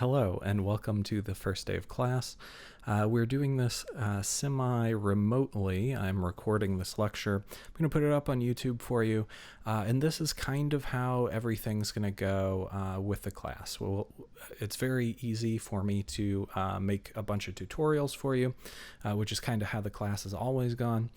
Hello, and welcome to the first day of class. We're doing this semi-remotely. I'm recording this lecture. I'm going to put it up on YouTube for you, and this is kind of how everything's going to go with the class. Well, it's very easy for me to make a bunch of tutorials for you, which is kind of how the class has always gone.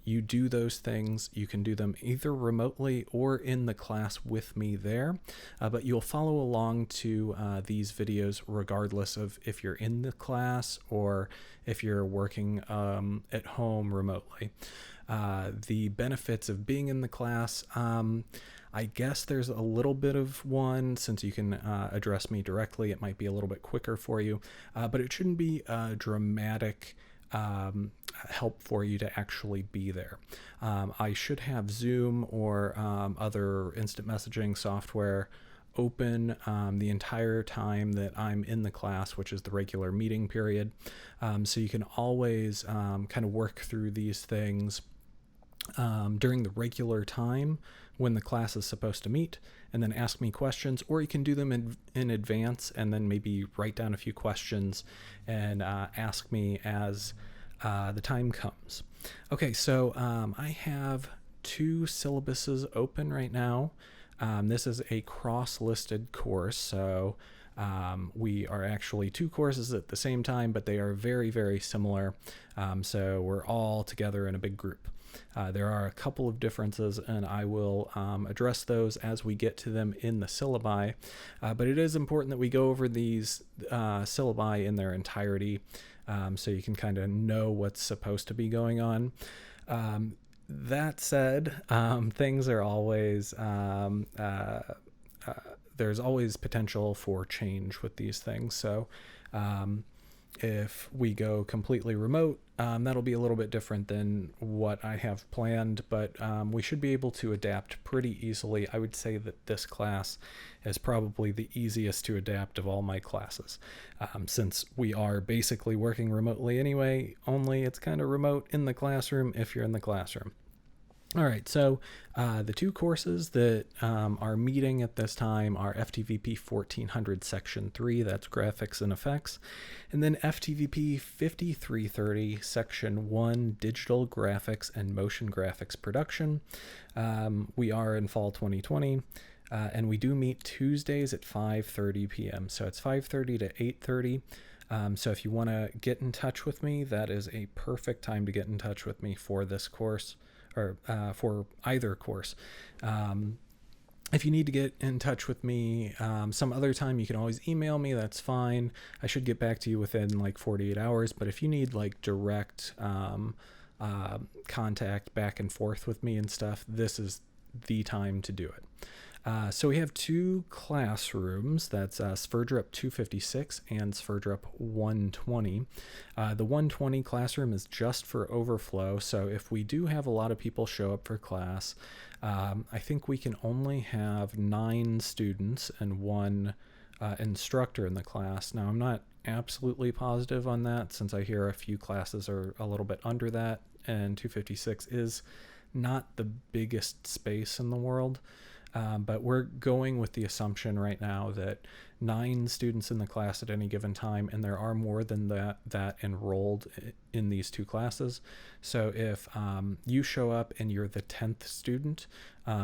You do those things. You can do them either remotely or in the class with me there, but you'll follow along to these videos regardless of if you're in the class or if you're working at home remotely. The benefits of being in the class, I guess there's a little bit of one. Since you can address me directly, it might be a little bit quicker for you, but it shouldn't be a dramatic help for you to actually be there. I should have Zoom or other instant messaging software open the entire time that I'm in the class, which is the regular meeting period. So you can always kind of work through these things during the regular time when the class is supposed to meet, and then ask me questions, or you can do them in advance and then maybe write down a few questions and ask me as the time comes. Okay, so I have two syllabuses open right now. This is a cross-listed course, so we are actually two courses at the same time, but they are very, very similar. So we're all together in a big group. There are a couple of differences, and I will address those as we get to them in the syllabi. But it is important that we go over these syllabi in their entirety, so you can kind of know what's supposed to be going on. That said, things are always there's always potential for change with these things. So if we go completely remote, that'll be a little bit different than what I have planned, but we should be able to adapt pretty easily. I would say that this class is probably the easiest to adapt of all my classes, since we are basically working remotely anyway, only it's kind of remote in the classroom if you're in the classroom. All right, so the two courses that are meeting at this time are FTVP 1400 Section 3, that's Graphics and Effects, and then FTVP 5330 Section 1, Digital Graphics and Motion Graphics Production. We are in fall 2020, and we do meet Tuesdays at 5:30 p.m., so it's 5:30 to 8:30. So if you want to get in touch with me, that is a perfect time to get in touch with me for this course, or for either course. If you need to get in touch with me some other time, you can always email me. That's fine. I should get back to you within like 48 hours. But if you need like direct contact back and forth with me and stuff, this is the time to do it. So we have two classrooms, that's Sverdrup 256 and Sverdrup 120. The 120 classroom is just for overflow, so if we do have a lot of people show up for class, I think we can only have 9 students and 1 instructor in the class. Now, I'm not absolutely positive on that, since I hear a few classes are a little bit under that, and 256 is not the biggest space in the world. But we're going with the assumption right now that 9 students in the class at any given time, and there are more than that enrolled in these two classes. So if you show up and you're the 10th student,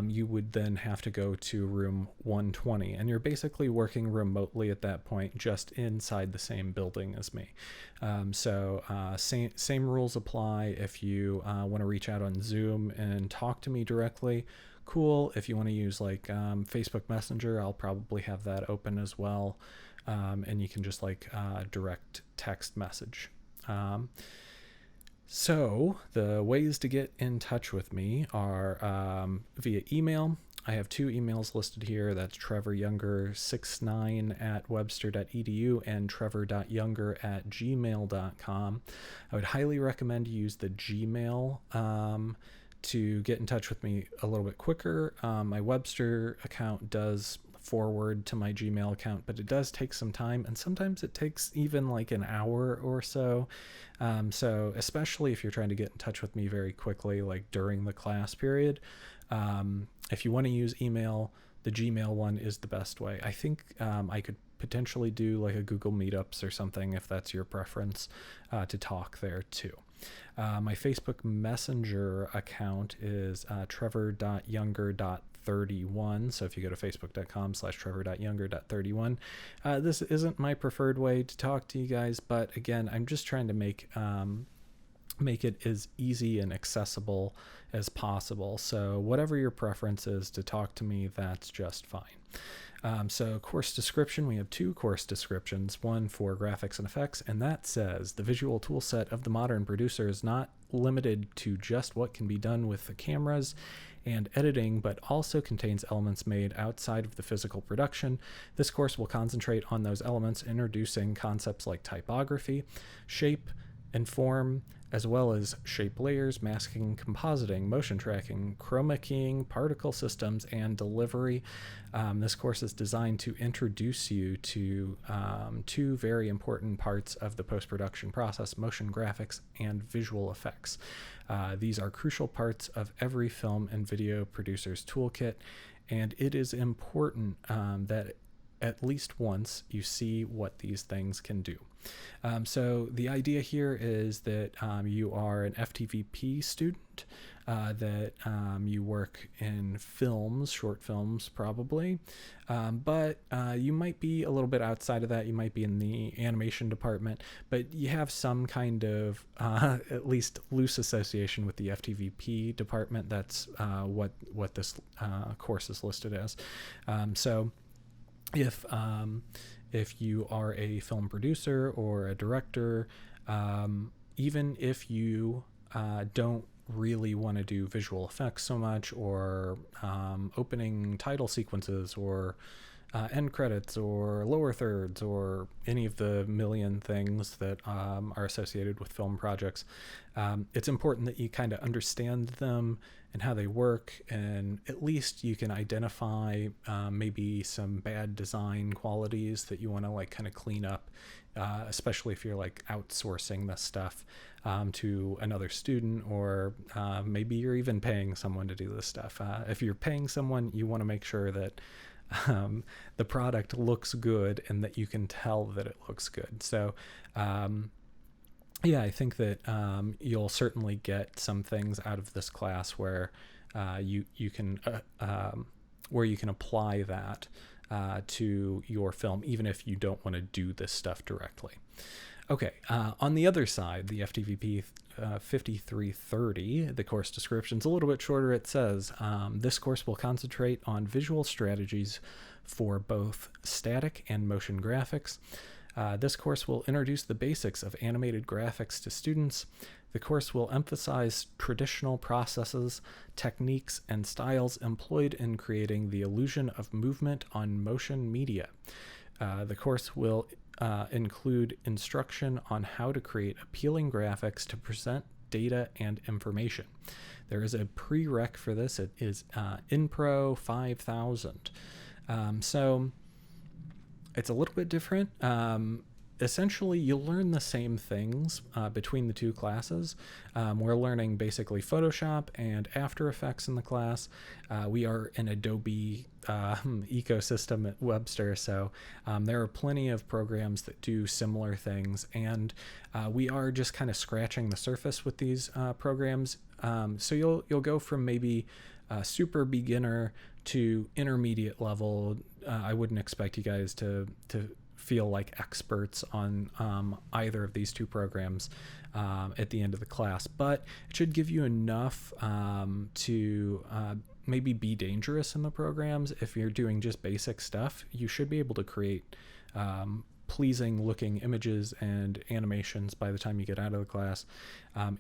you would then have to go to room 120, and you're basically working remotely at that point, just inside the same building as me. Same rules apply. If you want to reach out on Zoom and talk to me directly, cool. If you want to use like Facebook Messenger, I'll probably have that open as well, and you can just like direct text message. So the ways to get in touch with me are via email. I have 2 emails listed here. That's trevoryounger69@webster.edu and trevor.younger@gmail.com. I would highly recommend you use the Gmail to get in touch with me a little bit quicker. My Webster account does forward to my Gmail account, but it does take some time, and sometimes it takes even like an hour or so. So especially if you're trying to get in touch with me very quickly, like during the class period, if you want to use email, the Gmail one is the best way. I think I could potentially do like a Google Meetups or something if that's your preference, to talk there too. My Facebook Messenger account is trevor.younger.31. So if you go to facebook.com/trevor.younger.31, this isn't my preferred way to talk to you guys, but again, I'm just trying to make it as easy and accessible as possible. So whatever your preference is to talk to me, that's just fine. So course description, we have 2 course descriptions, one for graphics and effects, and that says the visual tool set of the modern producer is not limited to just what can be done with the cameras and editing, but also contains elements made outside of the physical production. This course will concentrate on those elements, introducing concepts like typography, shape, and form, as well as shape layers, masking, compositing, motion tracking, chroma keying, particle systems, and delivery. This course is designed to introduce you to 2 very important parts of the post-production process: motion graphics and visual effects. These are crucial parts of every film and video producer's toolkit, and it is important that at least once you see what these things can do. So the idea here is that you are an FTVP student, that you work in films, short films probably, but you might be a little bit outside of that. You might be in the animation department, but you have some kind of at least loose association with the FTVP department. That's what this course is listed as. So if you are a film producer or a director, even if you don't really want to do visual effects so much, or opening title sequences, or end credits, or lower thirds, or any of the million things that are associated with film projects, it's important that you kind of understand them and how they work, and at least you can identify maybe some bad design qualities that you want to like kind of clean up, especially if you're like outsourcing this stuff to another student, or maybe you're even paying someone to do this stuff. If you're paying someone, you want to make sure that the product looks good and that you can tell that it looks good. So yeah, I think that you'll certainly get some things out of this class where you can apply that to your film, even if you don't want to do this stuff directly. Okay, on the other side, the FTVP 5330, the course description's a little bit shorter. It says, this course will concentrate on visual strategies for both static and motion graphics. This course will introduce the basics of animated graphics to students. The course will emphasize traditional processes, techniques, and styles employed in creating the illusion of movement on motion media. The course will include instruction on how to create appealing graphics to present data and information. There is a prereq for this. It is InPro 5000. So it's a little bit different. Essentially, you'll learn the same things between the 2 classes. We're learning basically Photoshop and After Effects in the class. We are an Adobe ecosystem at Webster, so there are plenty of programs that do similar things, and we are just kind of scratching the surface with these programs. So you'll go from maybe super beginner to intermediate level. I wouldn't expect you guys to feel like experts on either of these 2 programs at the end of the class, but it should give you enough to maybe be dangerous in the programs. If you're doing just basic stuff, you should be able to create pleasing looking images and animations by the time you get out of the class,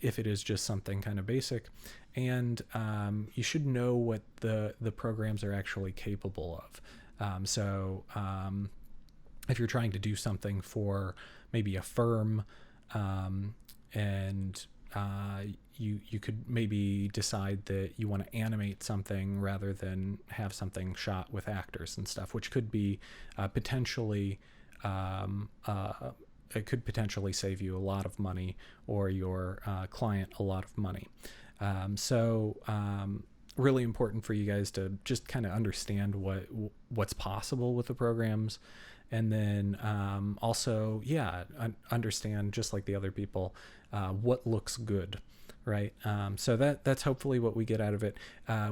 if it is just something kind of basic. And you should know what the programs are actually capable of. If you're trying to do something for maybe a firm, and you could maybe decide that you want to animate something rather than have something shot with actors and stuff, which could be potentially it could potentially save you a lot of money, or your client a lot of money. Really important for you guys to just kind of understand what's possible with the programs, And then also, yeah, understand, just like the other people, what looks good, right? So that's hopefully what we get out of it.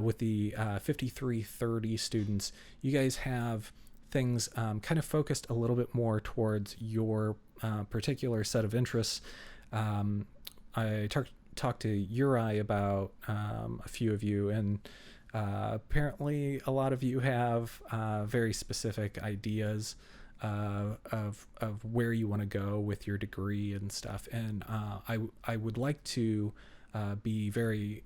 With the 5330 students, you guys have things kind of focused a little bit more towards your particular set of interests. I talked to Uri about a few of you, and apparently a lot of you have very specific ideas of where you want to go with your degree and stuff. And I would like to be very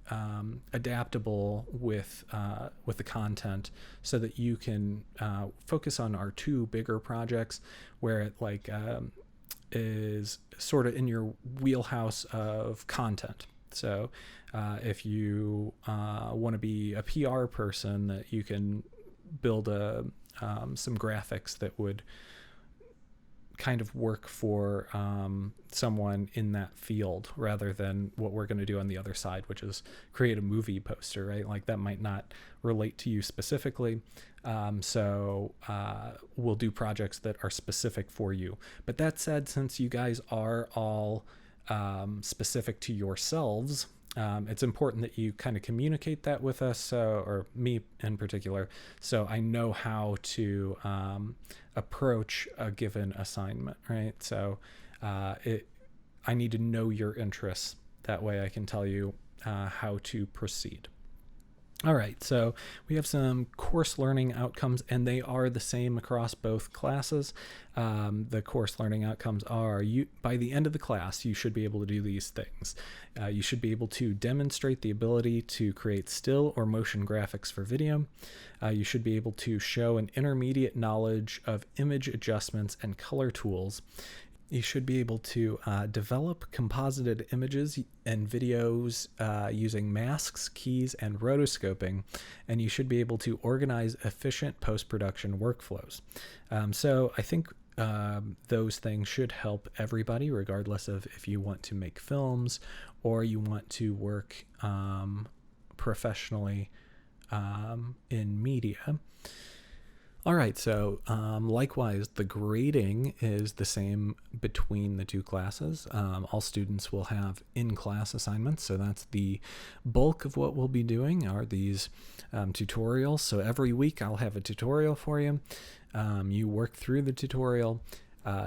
adaptable with the content, so that you can focus on our two bigger projects, where it is sort of in your wheelhouse of content. So if you want to be a PR person, that you can build some graphics that would kind of work for someone in that field, rather than what we're going to do on the other side, which is create a movie poster, right? Like, that might not relate to you specifically. So we'll do projects that are specific for you. But that said, since you guys are all specific to yourselves, it's important that you kind of communicate that with us, or me in particular, so I know how to approach a given assignment, right? So I need to know your interests. That way I can tell you how to proceed. All right, so we have some course learning outcomes, and they are the same across both classes. The course learning outcomes are, by the end of the class, you should be able to do these things. You should be able to demonstrate the ability to create still or motion graphics for video. You should be able to show an intermediate knowledge of image adjustments and color tools. You should be able to develop composited images and videos using masks, keys, and rotoscoping, and you should be able to organize efficient post-production workflows. So I think those things should help everybody, regardless of if you want to make films or you want to work professionally in media. All right, so likewise, the grading is the same between the two classes. All students will have in-class assignments, so that's the bulk of what we'll be doing, are these tutorials. So every week I'll have a tutorial for you. You work through the tutorial,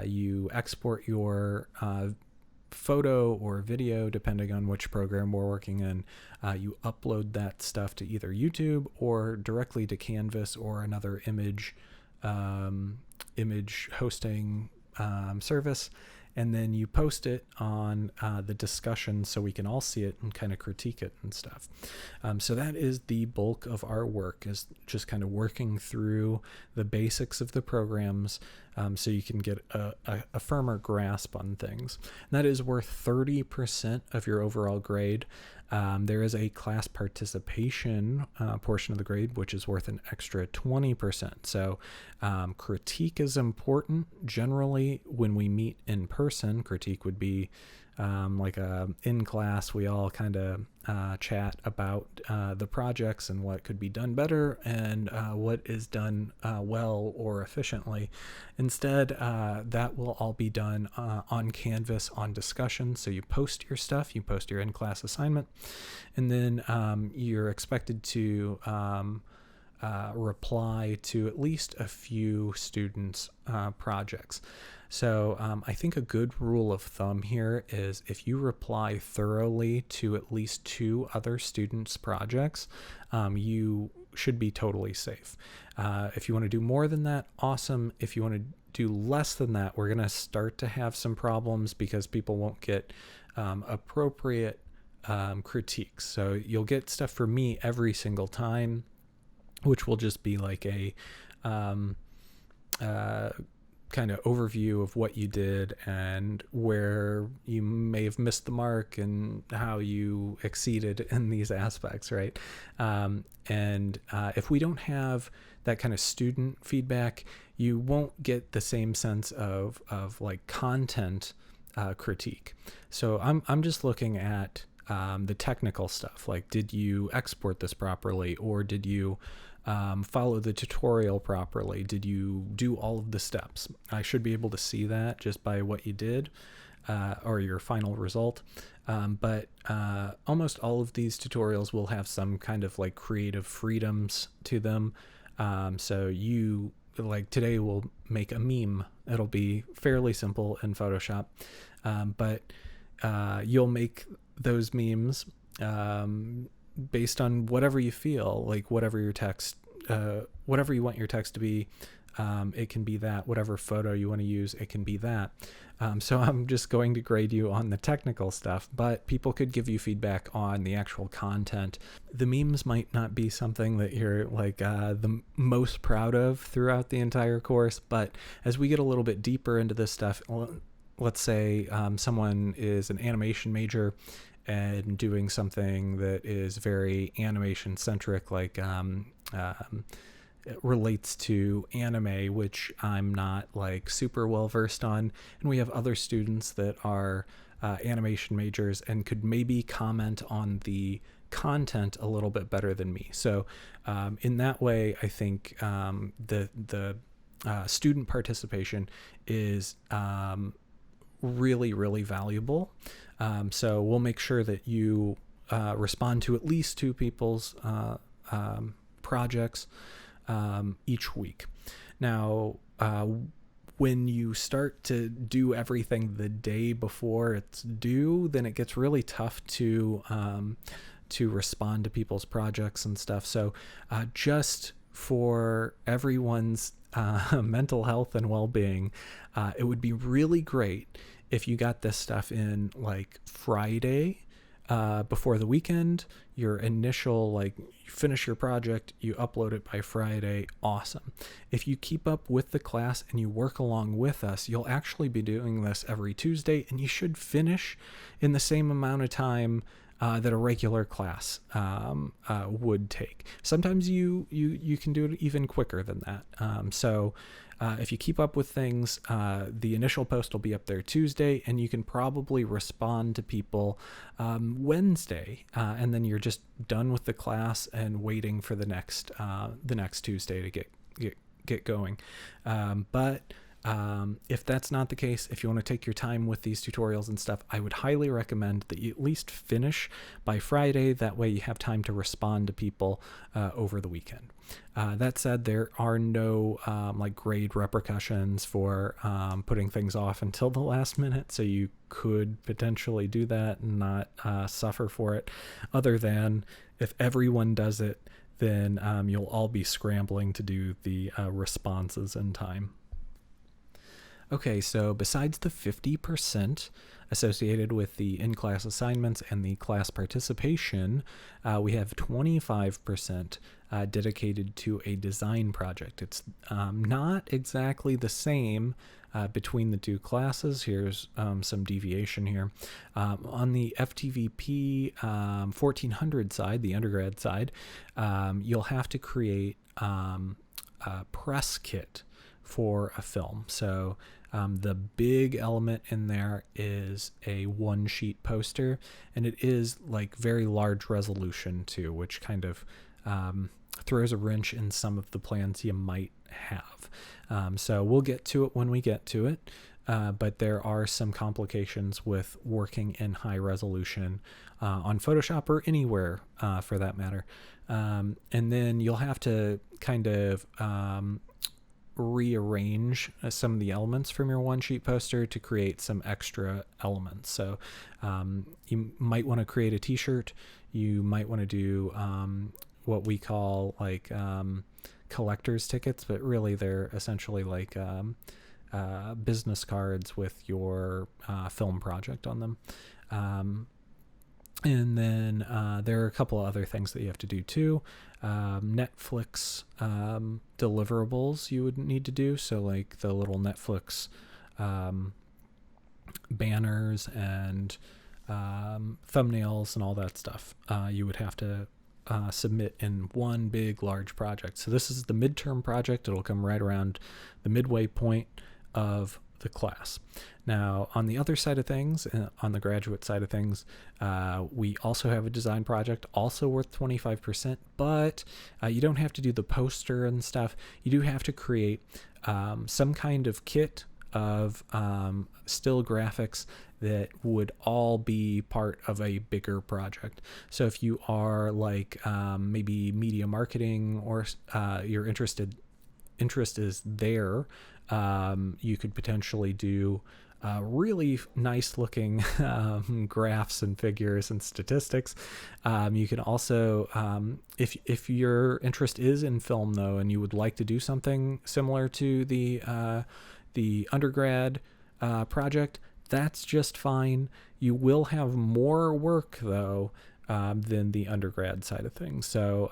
you export your photo or video, depending on which program we're working in. You upload that stuff to either YouTube or directly to Canvas or another image hosting service, and then you post it on the discussion so we can all see it and kind of critique it and stuff. So that is the bulk of our work, is just kind of working through the basics of the programs, so you can get a firmer grasp on things. And that is worth 30% of your overall grade. There is a class participation portion of the grade, which is worth an extra 20%. So critique is important. Generally, when we meet in person, critique would be like in class, we all kind of chat about the projects and what could be done better and what is done well or efficiently. Instead, that will all be done on Canvas on discussion. So you post your stuff, you post your in-class assignment, and then you're expected to reply to at least a few students' projects. So I think a good rule of thumb here is if you reply thoroughly to at least 2 other students' projects, you should be totally safe. If you want to do more than that, awesome. If you want to do less than that, we're going to start to have some problems because people won't get appropriate critiques. So you'll get stuff from me every single time, which will just be like a kind of overview of what you did and where you may have missed the mark and how you exceeded in these aspects, right? And if we don't have that kind of student feedback, you won't get the same sense of like content critique. So I'm just looking at the technical stuff, like did you export this properly, or did you follow the tutorial properly? Did you do all of the steps? I should be able to see that just by what you did, or your final result. But almost all of these tutorials will have some kind of like creative freedoms to them. So you, like today, will make a meme. It'll be fairly simple in Photoshop, but you'll make those memes based on whatever you feel, like whatever your text, whatever you want your text to be. It can be that. Whatever photo you want to use, it can be that. So I'm just going to grade you on the technical stuff, but people could give you feedback on the actual content. The memes might not be something that you're like the most proud of throughout the entire course, but as we get a little bit deeper into this stuff, let's say someone is an animation major and doing something that is very animation centric, like it relates to anime, which I'm not like super well versed on, and we have other students that are animation majors and could maybe comment on the content a little bit better than me. So in that way, I think the student participation is really, really valuable. So we'll make sure that you respond to at least 2 people's projects each week. Now, when you start to do everything the day before it's due, then it gets really tough to respond to people's projects and stuff. So just for everyone's mental health and well-being, it would be really great if you got this stuff in like Friday before the weekend. Your initial, like, you finish your project, you upload it by Friday, awesome. If you keep up with the class and you work along with us, you'll actually be doing this every Tuesday, and you should finish in the same amount of time that a regular class would take. Sometimes you can do it even quicker than that. So if you keep up with things, the initial post will be up there Tuesday, and you can probably respond to people Wednesday, and then you're just done with the class and waiting for the next Tuesday to get going. But if that's not the case, if you want to take your time with these tutorials and stuff, I would highly recommend that you at least finish by Friday. That way you have time to respond to people over the weekend. That said, there are no like grade repercussions for putting things off until the last minute, so you could potentially do that and not suffer for it, other than if everyone does it, then you'll all be scrambling to do the responses in time. Okay, so besides the 50% associated with the in-class assignments and the class participation, we have 25% dedicated to a design project. It's not exactly the same between the 2 classes. Here's some deviation here. On the FTVP 1400 side, the undergrad side, you'll have to create a press kit for a film. So the big element in there is a 1-sheet poster, and it is like very large resolution too, which kind of throws a wrench in some of the plans you might have. So we'll get to it when we get to it, but there are some complications with working in high resolution on Photoshop or anywhere for that matter. And then you'll have to kind of rearrange some of the elements from your 1-sheet poster to create some extra elements. So you might want to create a t-shirt. You might want to do what we call like collector's tickets, but really they're essentially like business cards with your film project on them. And then there are a couple of other things that you have to do too. Netflix deliverables you would need to do. So like the little Netflix banners and thumbnails and all that stuff you would have to submit in one big large project. So this is the midterm project. It'll come right around the midway point of the class. Now, on the other side of things, on the graduate side of things, we also have a design project, also worth 25%, but you don't have to do the poster and stuff. You do have to create some kind of kit of still graphics that would all be part of a bigger project. So if you are like maybe media marketing, or your interest is there, you could potentially do really nice looking graphs and figures and statistics. You can also, if your interest is in film though, and you would like to do something similar to the undergrad project, that's just fine. You will have more work though than the undergrad side of things. So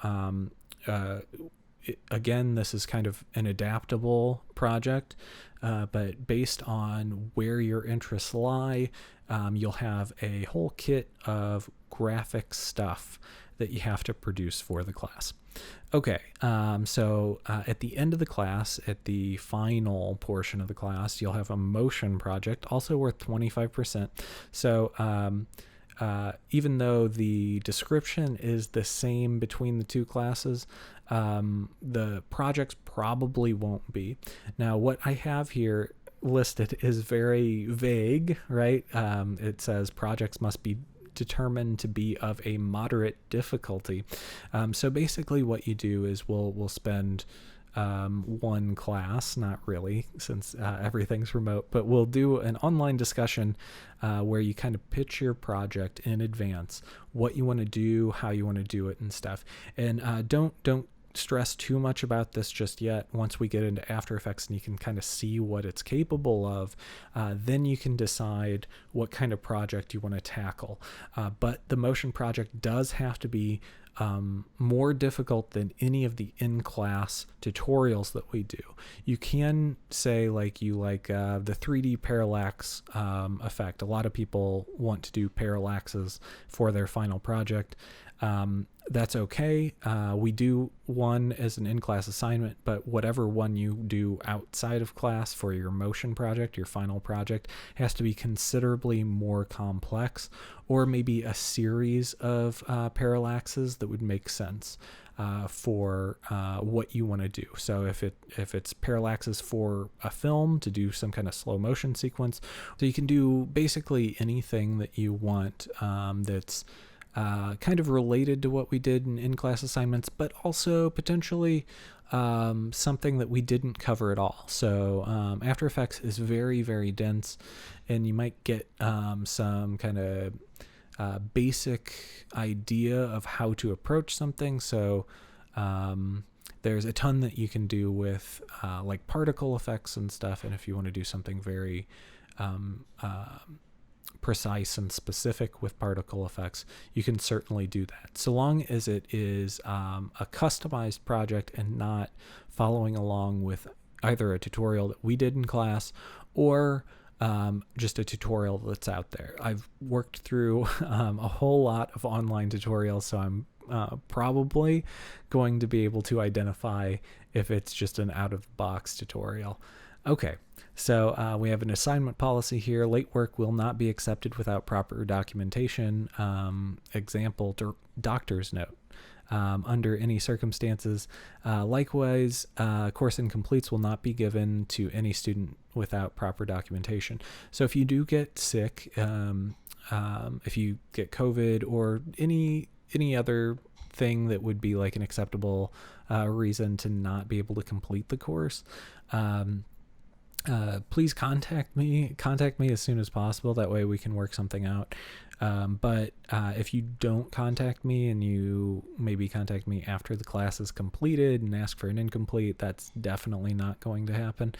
again, this is kind of an adaptable project, but based on where your interests lie, you'll have a whole kit of graphic stuff that you have to produce for the class. Okay, so at the end of the class, at the final portion of the class, you'll have a motion project, also worth 25%. So even though the description is the same between the two classes, the projects probably won't be. Now, what I have here listed is very vague, right? It says projects must be determined to be of a moderate difficulty. So basically what you do is we'll spend one class, not really, since everything's remote, but we'll do an online discussion where you kind of pitch your project in advance, what you want to do, how you want to do it and stuff. And don't stress too much about this just yet. Once we get into After Effects and you can kind of see what it's capable of, then you can decide what kind of project you want to tackle. But the motion project does have to be more difficult than any of the in-class tutorials that we do. You can say like you like the 3D parallax effect. A lot of people want to do parallaxes for their final project. That's okay. We do one as an in-class assignment, but whatever one you do outside of class for your motion project, your final project, has to be considerably more complex, or maybe a series of parallaxes that would make sense for what you want to do. So if it's parallaxes for a film to do some kind of slow motion sequence, so you can do basically anything that you want that's kind of related to what we did in class assignments, but also potentially something that we didn't cover at all. So After Effects is very, very dense, and you might get some kind of basic idea of how to approach something. So there's a ton that you can do with like particle effects and stuff, and if you want to do something very precise and specific with particle effects, you can certainly do that, so long as it is a customized project and not following along with either a tutorial that we did in class or just a tutorial that's out there. I've worked through a whole lot of online tutorials, so I'm probably going to be able to identify if it's just an out-of-the-box tutorial. Okay, so we have an assignment policy here. Late work will not be accepted without proper documentation. Example, doctor's note. Under any circumstances. Likewise, course incompletes will not be given to any student without proper documentation. So if you do get sick, if you get COVID or any other thing that would be like an acceptable reason to not be able to complete the course, please contact me as soon as possible. That way we can work something out. But if you don't contact me and you maybe contact me after the class is completed and ask for an incomplete, that's definitely not going to happen.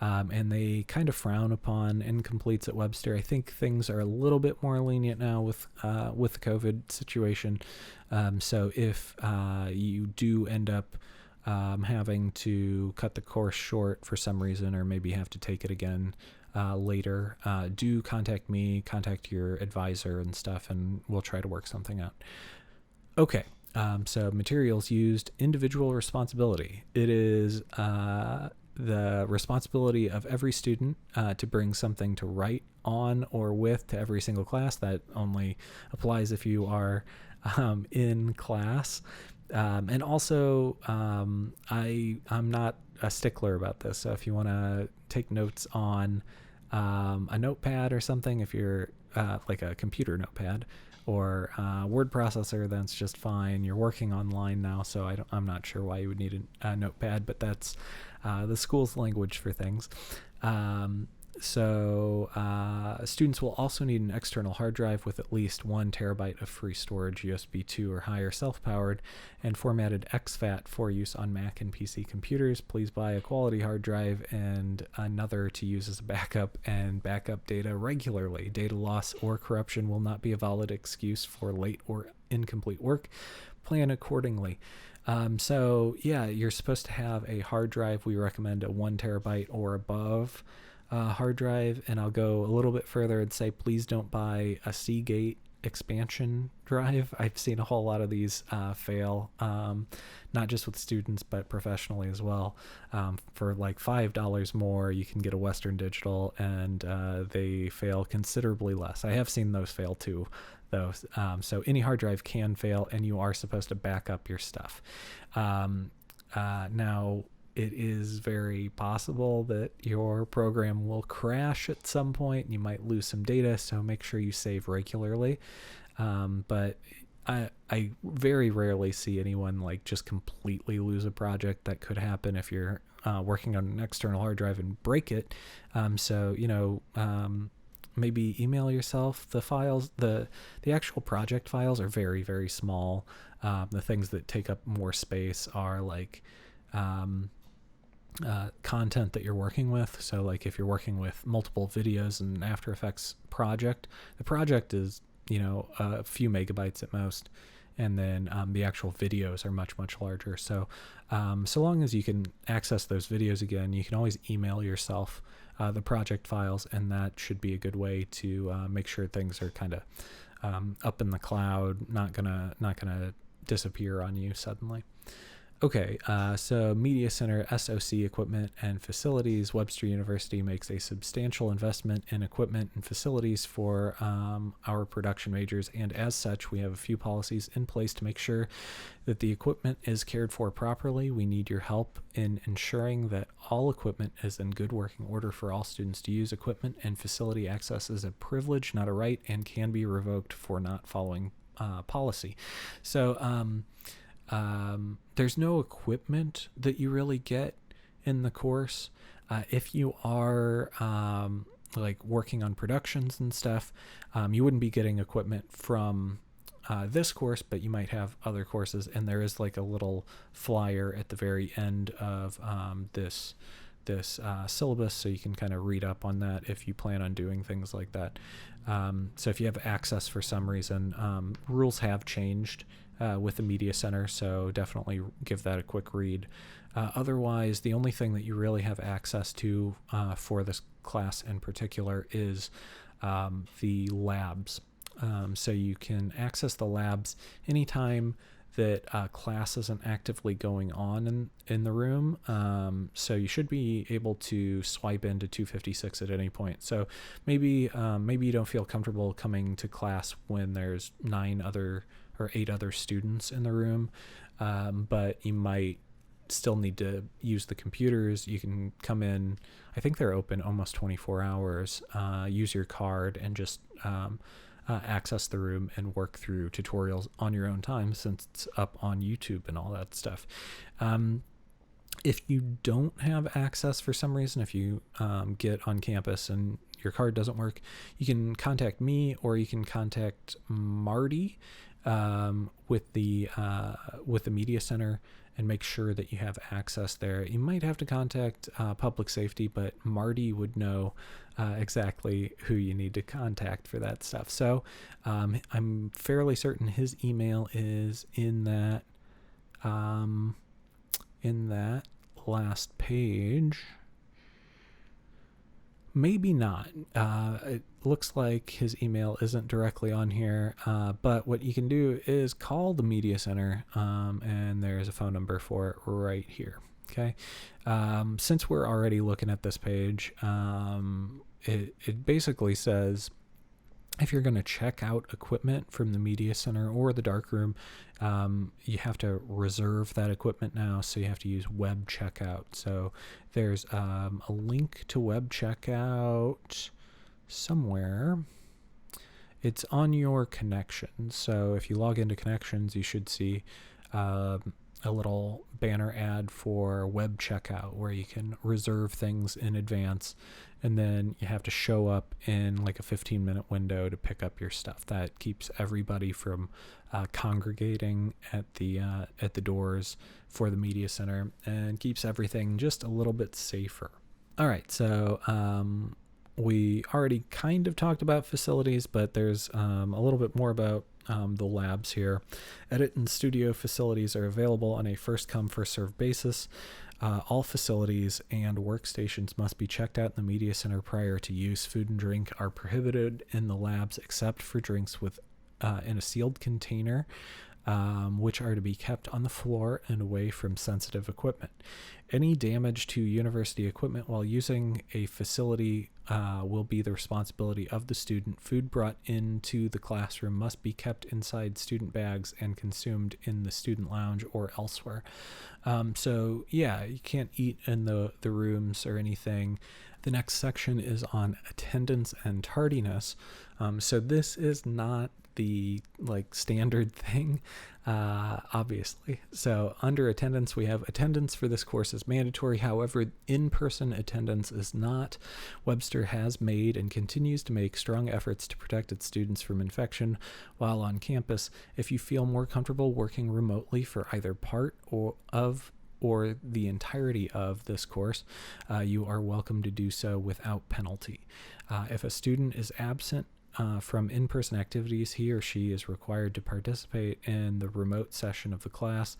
And they kind of frown upon incompletes at Webster. I think things are a little bit more lenient now with the COVID situation. So if you do end up having to cut the course short for some reason, or maybe have to take it again later, do contact me, contact your advisor and stuff, and we'll try to work something out. Okay, so materials used, individual responsibility. It is the responsibility of every student to bring something to write on or with to every single class. That only applies if you are in class. And also, I'm not a stickler about this. So if you want to take notes on a notepad or something, if you're like a computer notepad or word processor, that's just fine. You're working online now, so I'm not sure why you would need a notepad, but that's the school's language for things. So students will also need an external hard drive with at least 1 terabyte of free storage, USB 2 or higher, self-powered, and formatted exFAT for use on Mac and PC computers. Please buy a quality hard drive and another to use as a backup, and backup data regularly. Data loss or corruption will not be a valid excuse for late or incomplete work. Plan accordingly. So yeah, you're supposed to have a hard drive. We recommend a 1 terabyte or above hard drive, and I'll go a little bit further and say please don't buy a Seagate expansion drive. I've seen a whole lot of these fail, not just with students but professionally as well. For like $5 more you can get a Western Digital, and they fail considerably less. I have seen those fail too though. So any hard drive can fail, and you are supposed to back up your stuff. Now it is very possible that your program will crash at some point and you might lose some data, so make sure you save regularly. But I very rarely see anyone like just completely lose a project. That could happen if you're working on an external hard drive and break it. So maybe email yourself the files. The actual project files are very, very small. The things that take up more space are like content that you're working with. So like if you're working with multiple videos in an After Effects project, the project is a few megabytes at most, and then the actual videos are much, much larger. So so long as you can access those videos again, you can always email yourself the project files, and that should be a good way to make sure things are kind of up in the cloud, not gonna disappear on you suddenly. Okay, so Media Center, SOC equipment and facilities. Webster University makes a substantial investment in equipment and facilities for our production majors, and as such, we have a few policies in place to make sure that the equipment is cared for properly. We need your help in ensuring that all equipment is in good working order for all students to use. Equipment and facility access is a privilege, not a right, and can be revoked for not following policy. So, there's no equipment that you really get in the course. If you are like working on productions and stuff, you wouldn't be getting equipment from this course, but you might have other courses, and there is like a little flyer at the very end of this syllabus, so you can kind of read up on that if you plan on doing things like that. So if you have access for some reason, rules have changed with the Media Center, so definitely give that a quick read. Otherwise, the only thing that you really have access to for this class in particular is the labs. So you can access the labs anytime that class isn't actively going on in the room. So you should be able to swipe into 256 at any point. So maybe you don't feel comfortable coming to class when there's 8 other students in the room, but you might still need to use the computers. You can come in, I think they're open almost 24 hours, use your card and just access the room and work through tutorials on your own time, since it's up on YouTube and all that stuff. If you don't have access for some reason, if you get on campus and your card doesn't work, you can contact me, or you can contact Marty with the Media Center and make sure that you have access there. You might have to contact public safety, but Marty would know exactly who you need to contact for that stuff. So I'm fairly certain his email is in that last page. Maybe not. It looks like his email isn't directly on here, but what you can do is call the Media Center, and there's a phone number for it right here. Okay. Since we're already looking at this page, it basically says if you're going to check out equipment from the media center or the darkroom, you have to reserve that equipment now. So you have to use web checkout. So there's a link to web checkout somewhere. It's on your connections. So if you log into connections, you should see a little banner ad for web checkout where you can reserve things in advance, and then you have to show up in like a 15-minute window to pick up your stuff. That keeps everybody from congregating at the doors for the media center and keeps everything just a little bit safer. All right, so we already kind of talked about facilities, but there's a little bit more about the labs here. Edit and studio facilities are available on a first-come, first-served basis. All facilities and workstations must be checked out in the media center prior to use. Food and drink are prohibited in the labs except for drinks with in a sealed container, which are to be kept on the floor and away from sensitive equipment. Any damage to university equipment while using a facility will be the responsibility of the student. Food brought into the classroom must be kept inside student bags and consumed in the student lounge or elsewhere. So yeah, you can't eat in the rooms or anything. The next section is on attendance and tardiness. So this is not the like standard thing, obviously. So under attendance, we have attendance for this course is mandatory. However, in-person attendance is not. Webster has made and continues to make strong efforts to protect its students from infection while on campus. If you feel more comfortable working remotely for either part or the entirety of this course, you are welcome to do so without penalty. If a student is absent from in-person activities, he or she is required to participate in the remote session of the class.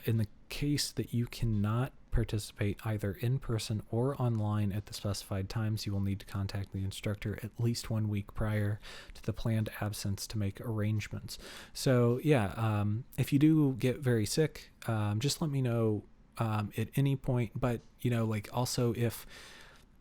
In the case that you cannot participate either in person or online at the specified times, you will need to contact the instructor at least 1 week prior to the planned absence to make arrangements. So yeah, if you do get very sick, just let me know at any point. But like also if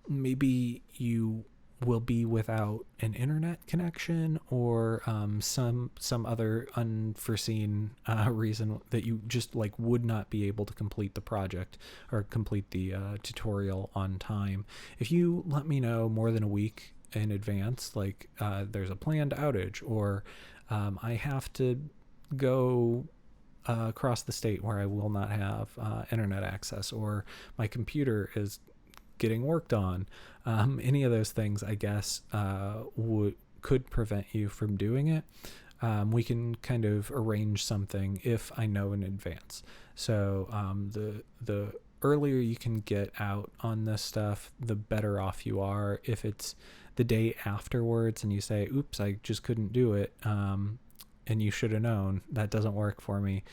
maybe you will be without an internet connection or some other unforeseen reason that you just like would not be able to complete the project or complete the tutorial on time. If you let me know more than a week in advance, like there's a planned outage or I have to go across the state where I will not have internet access, or my computer is getting worked on, any of those things, I guess, could prevent you from doing it. We can kind of arrange something if I know in advance. So the earlier you can get out on this stuff, the better off you are. If it's the day afterwards and you say, oops, I just couldn't do it, and you should have known, that doesn't work for me.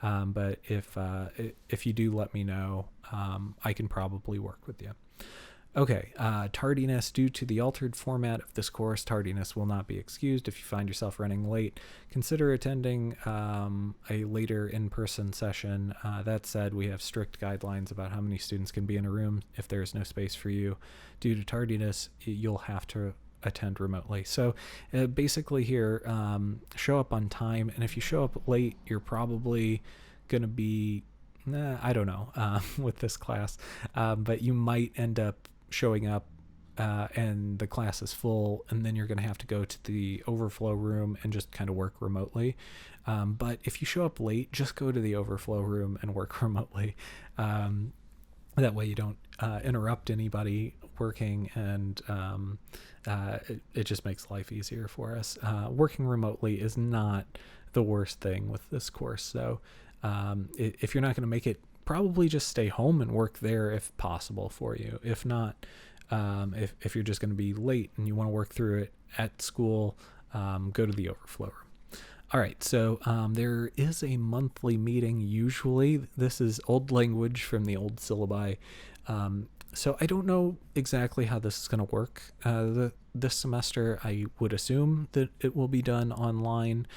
But if you do let me know, I can probably work with you. Okay, tardiness. Due to the altered format of this course, tardiness will not be excused. If you find yourself running late, consider attending a later in-person session. That said, we have strict guidelines about how many students can be in a room. If there is no space for you due to tardiness, you'll have to attend remotely. So basically here, show up on time, and if you show up late, you're probably going to be, I don't know, with this class, but you might end up showing up and the class is full, and then you're going to have to go to the overflow room and just kind of work remotely. But if you show up late, just go to the overflow room and work remotely. That way you don't interrupt anybody working, and it just makes life easier for us. Working remotely is not the worst thing with this course. So if you're not going to make it, probably just stay home and work there if possible for you. If not, if you're just going to be late and you want to work through it at school, go to the overflow room. All right, so there is a monthly meeting usually. This is old language from the old syllabi. So I don't know exactly how this is going to work this semester. I would assume that it will be done online.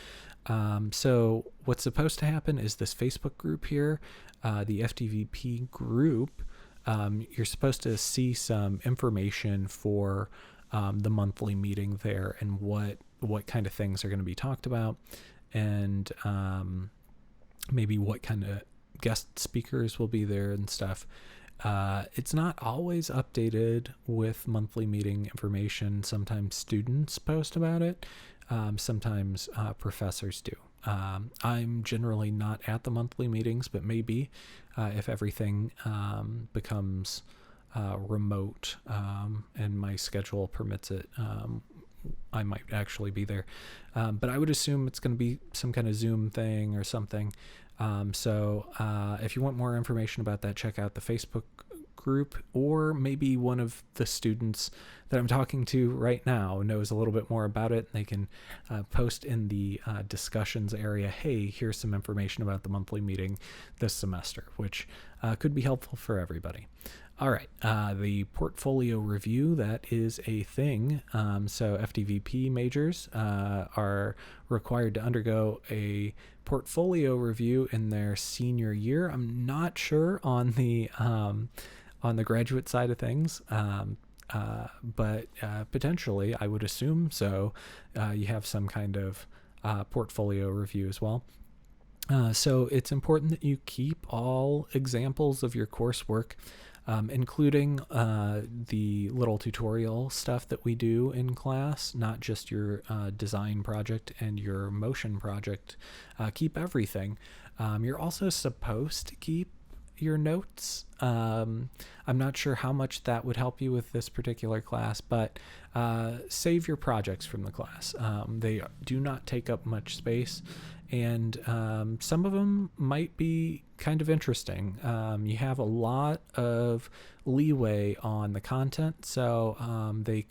So what's supposed to happen is this Facebook group here, the FTVP group. You're supposed to see some information for the monthly meeting there and what kind of things are going to be talked about, and maybe what kind of guest speakers will be there and stuff. It's not always updated with monthly meeting information. Sometimes students post about it. Sometimes professors do. I'm generally not at the monthly meetings, but maybe if everything becomes remote and my schedule permits it, I might actually be there. But I would assume it's going to be some kind of Zoom thing or something. So if you want more information about that, check out the Facebook group, or maybe one of the students that I'm talking to right now knows a little bit more about it. They can post in the discussions area, hey, here's some information about the monthly meeting this semester, which could be helpful for everybody. All right, the portfolio review, that is a thing. So FDVP majors are required to undergo a portfolio review in their senior year. I'm not sure on the graduate side of things, but potentially I would assume so. You have some kind of portfolio review as well. So it's important that you keep all examples of your coursework, including the little tutorial stuff that we do in class, not just your design project and your motion project. Keep everything. You're also supposed to keep your notes. I'm not sure how much that would help you with this particular class, but save your projects from the class. They do not take up much space, and some of them might be kind of interesting. You have a lot of leeway on the content, so they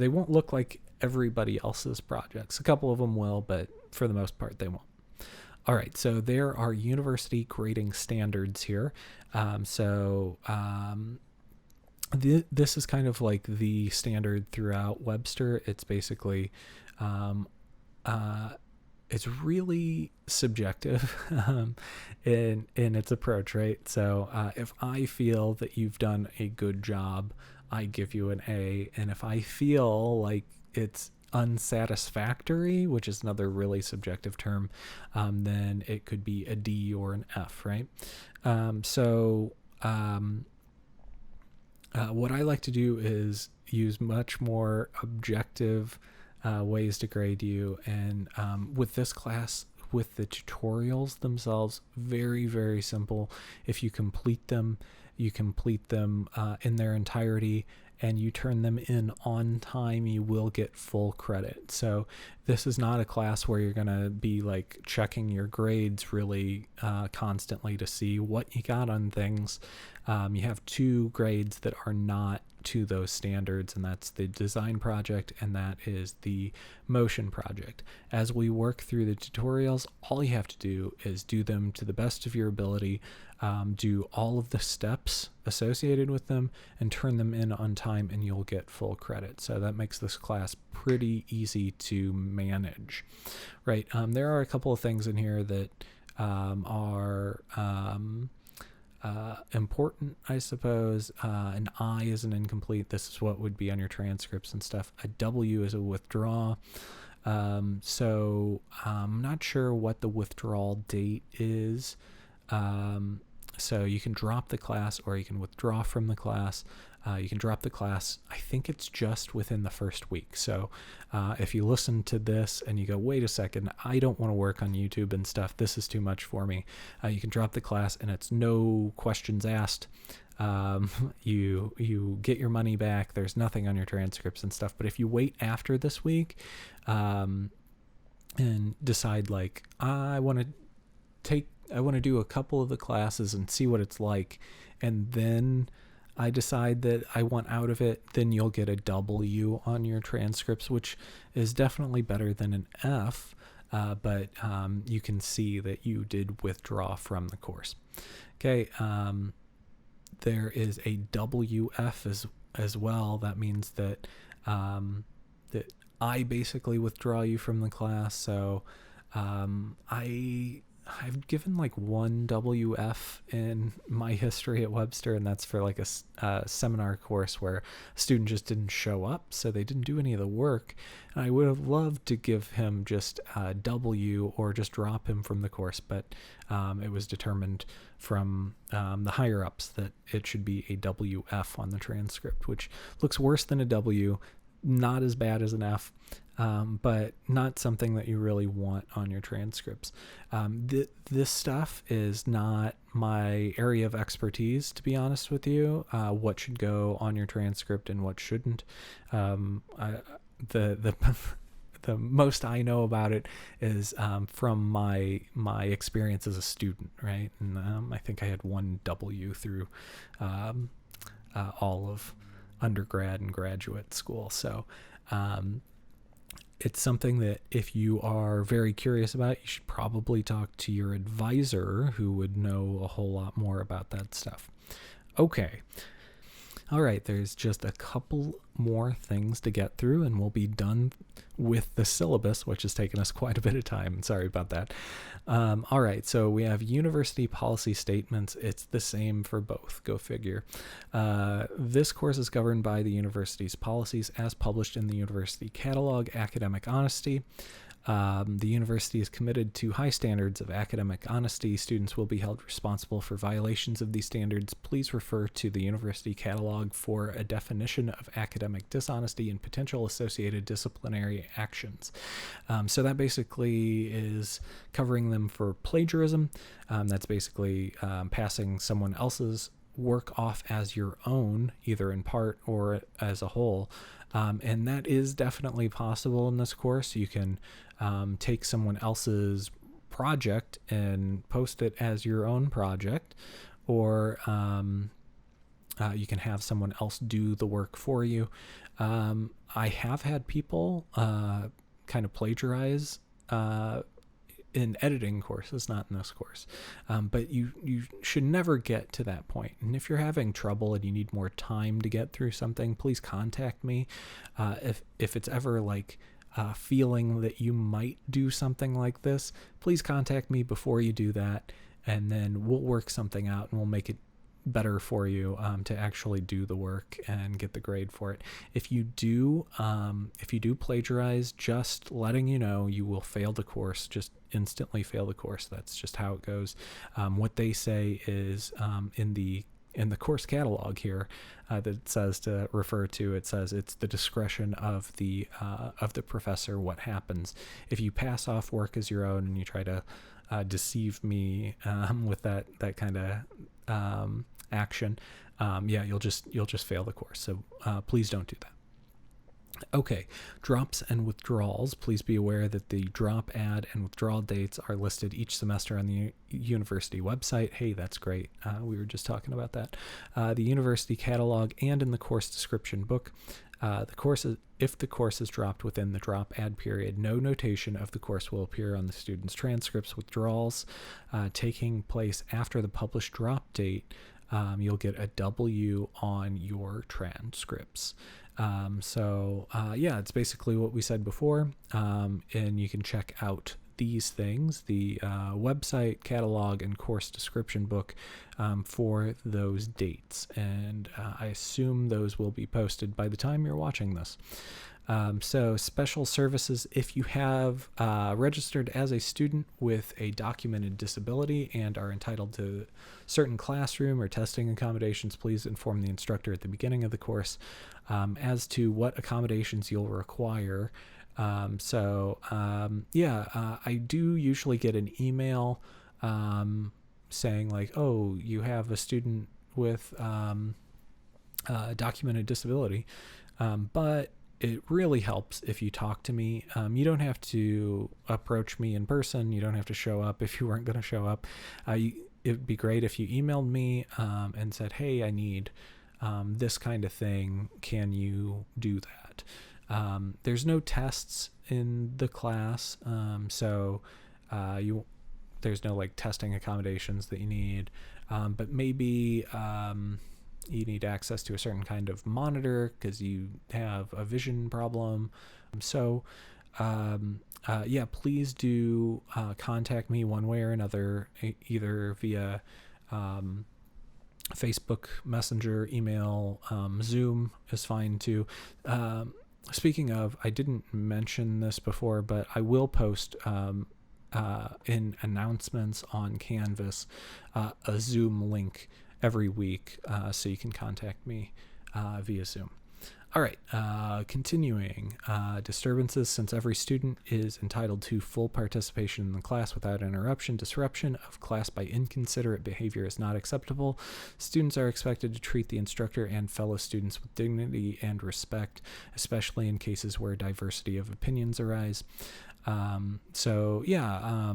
won't look like everybody else's projects. A couple of them will, but for the most part they won't. All right, so there are university grading standards here. This is kind of like the standard throughout Webster. It's basically, it's really subjective in its approach, right? So if I feel that you've done a good job, I give you an A, and if I feel like it's unsatisfactory, which is another really subjective term, then it could be a D or an F, right? What I like to do is use much more objective ways to grade you, and with this class, with the tutorials themselves, very, very simple. If you complete them in their entirety, and you turn them in on time, you will get full credit. So this is not a class where you're going to be like checking your grades really constantly to see what you got on things. You have 2 grades that are not to those standards, and that's the design project and that is the motion project. As we work through the tutorials, all you have to do is do them to the best of your ability, do all of the steps associated with them, and turn them in on time, and you'll get full credit. So that makes this class pretty easy to manage, right? There are a couple of things in here that are important, I suppose. An I is an incomplete. This is what would be on your transcripts and stuff. A W is a withdraw. So I'm not sure what the withdrawal date is. So you can drop the class or you can withdraw from the class. You can drop the class. I think it's just within the first week. So if you listen to this and you go, wait a second, I don't want to work on YouTube and stuff, this is too much for me, you can drop the class and it's no questions asked. You get your money back. There's nothing on your transcripts and stuff. But if you wait after this week and decide like, I want to do a couple of the classes and see what it's like, and then I decide that I want out of it, then you'll get a W on your transcripts, which is definitely better than an F, but you can see that you did withdraw from the course. Okay, there is a WF as well. That means that that I basically withdraw you from the class. So I've given like one WF in my history at Webster, and that's for like a seminar course where a student just didn't show up, so they didn't do any of the work. And I would have loved to give him just a W or just drop him from the course, but it was determined from the higher ups that it should be a WF on the transcript, which looks worse than a W, not as bad as an F, but not something that you really want on your transcripts. This stuff is not my area of expertise, to be honest with you. What should go on your transcript and what shouldn't. The the most I know about it is from my experience as a student, right? And I think I had one W through all of undergrad and graduate school. So it's something that if you are very curious about, you should probably talk to your advisor who would know a whole lot more about that stuff. Okay. All right, there's just a couple more things to get through and we'll be done with the syllabus, which has taken us quite a bit of time. Sorry about that. All right, so we have university policy statements. It's the same for both, go figure. This course is governed by the university's policies as published in the university catalog, Academic Honesty. The university is committed to high standards of academic honesty. Students will be held responsible for violations of these standards. Please refer to the university catalog for a definition of academic dishonesty and potential associated disciplinary actions. So that basically is covering them for plagiarism. That's basically passing someone else's work off as your own, either in part or as a whole. And that is definitely possible in this course. You can take someone else's project and post it as your own project, or you can have someone else do the work for you. I have had people kind of plagiarize in editing courses, not in this course. But you should never get to that point. And if you're having trouble and you need more time to get through something, please contact me. If it's ever like feeling that you might do something like this, please contact me before you do that, and then we'll work something out and we'll make it better for you to actually do the work and get the grade for it. If you do plagiarize, just letting you know, you will fail the course, just instantly fail the course. That's just how it goes. What they say is in the course catalog here that it says to refer to, it says it's the discretion of the professor what happens. If you pass off work as your own and you try to deceive me with that kind of action, you'll just fail the course. So please don't do that. Okay, drops and withdrawals. Please be aware that the drop, add, and withdrawal dates are listed each semester on the university website. Hey, that's great. We were just talking about that. The university catalog and in the course description book. If the course is dropped within the drop add period, no notation of the course will appear on the student's transcripts. Withdrawals taking place after the published drop date, you'll get a W on your transcripts. It's basically what we said before, and you can check out these things, the website, catalog, and course description book for those dates, and I assume those will be posted by the time you're watching this. So special services, if you have registered as a student with a documented disability and are entitled to certain classroom or testing accommodations, please inform the instructor at the beginning of the course as to what accommodations you'll require. I do usually get an email saying like, oh, you have a student with a documented disability, but it really helps if you talk to me. You don't have to approach me in person. You don't have to show up if you weren't going to show up. It would be great if you emailed me and said, hey, I need this kind of thing. Can you do that? There's no tests in the class, there's no like testing accommodations that you need. But maybe you need access to a certain kind of monitor because you have a vision problem. So yeah, please do contact me one way or another, either via Facebook Messenger, email, Zoom is fine too. Speaking of, I didn't mention this before, but I will post in announcements on Canvas a Zoom link every week, so you can contact me via Zoom. All right, continuing. Disturbances. Since every student is entitled to full participation in the class without interruption, disruption of class by inconsiderate behavior is not acceptable. Students are expected to treat the instructor and fellow students with dignity and respect, especially in cases where diversity of opinions arise. So yeah,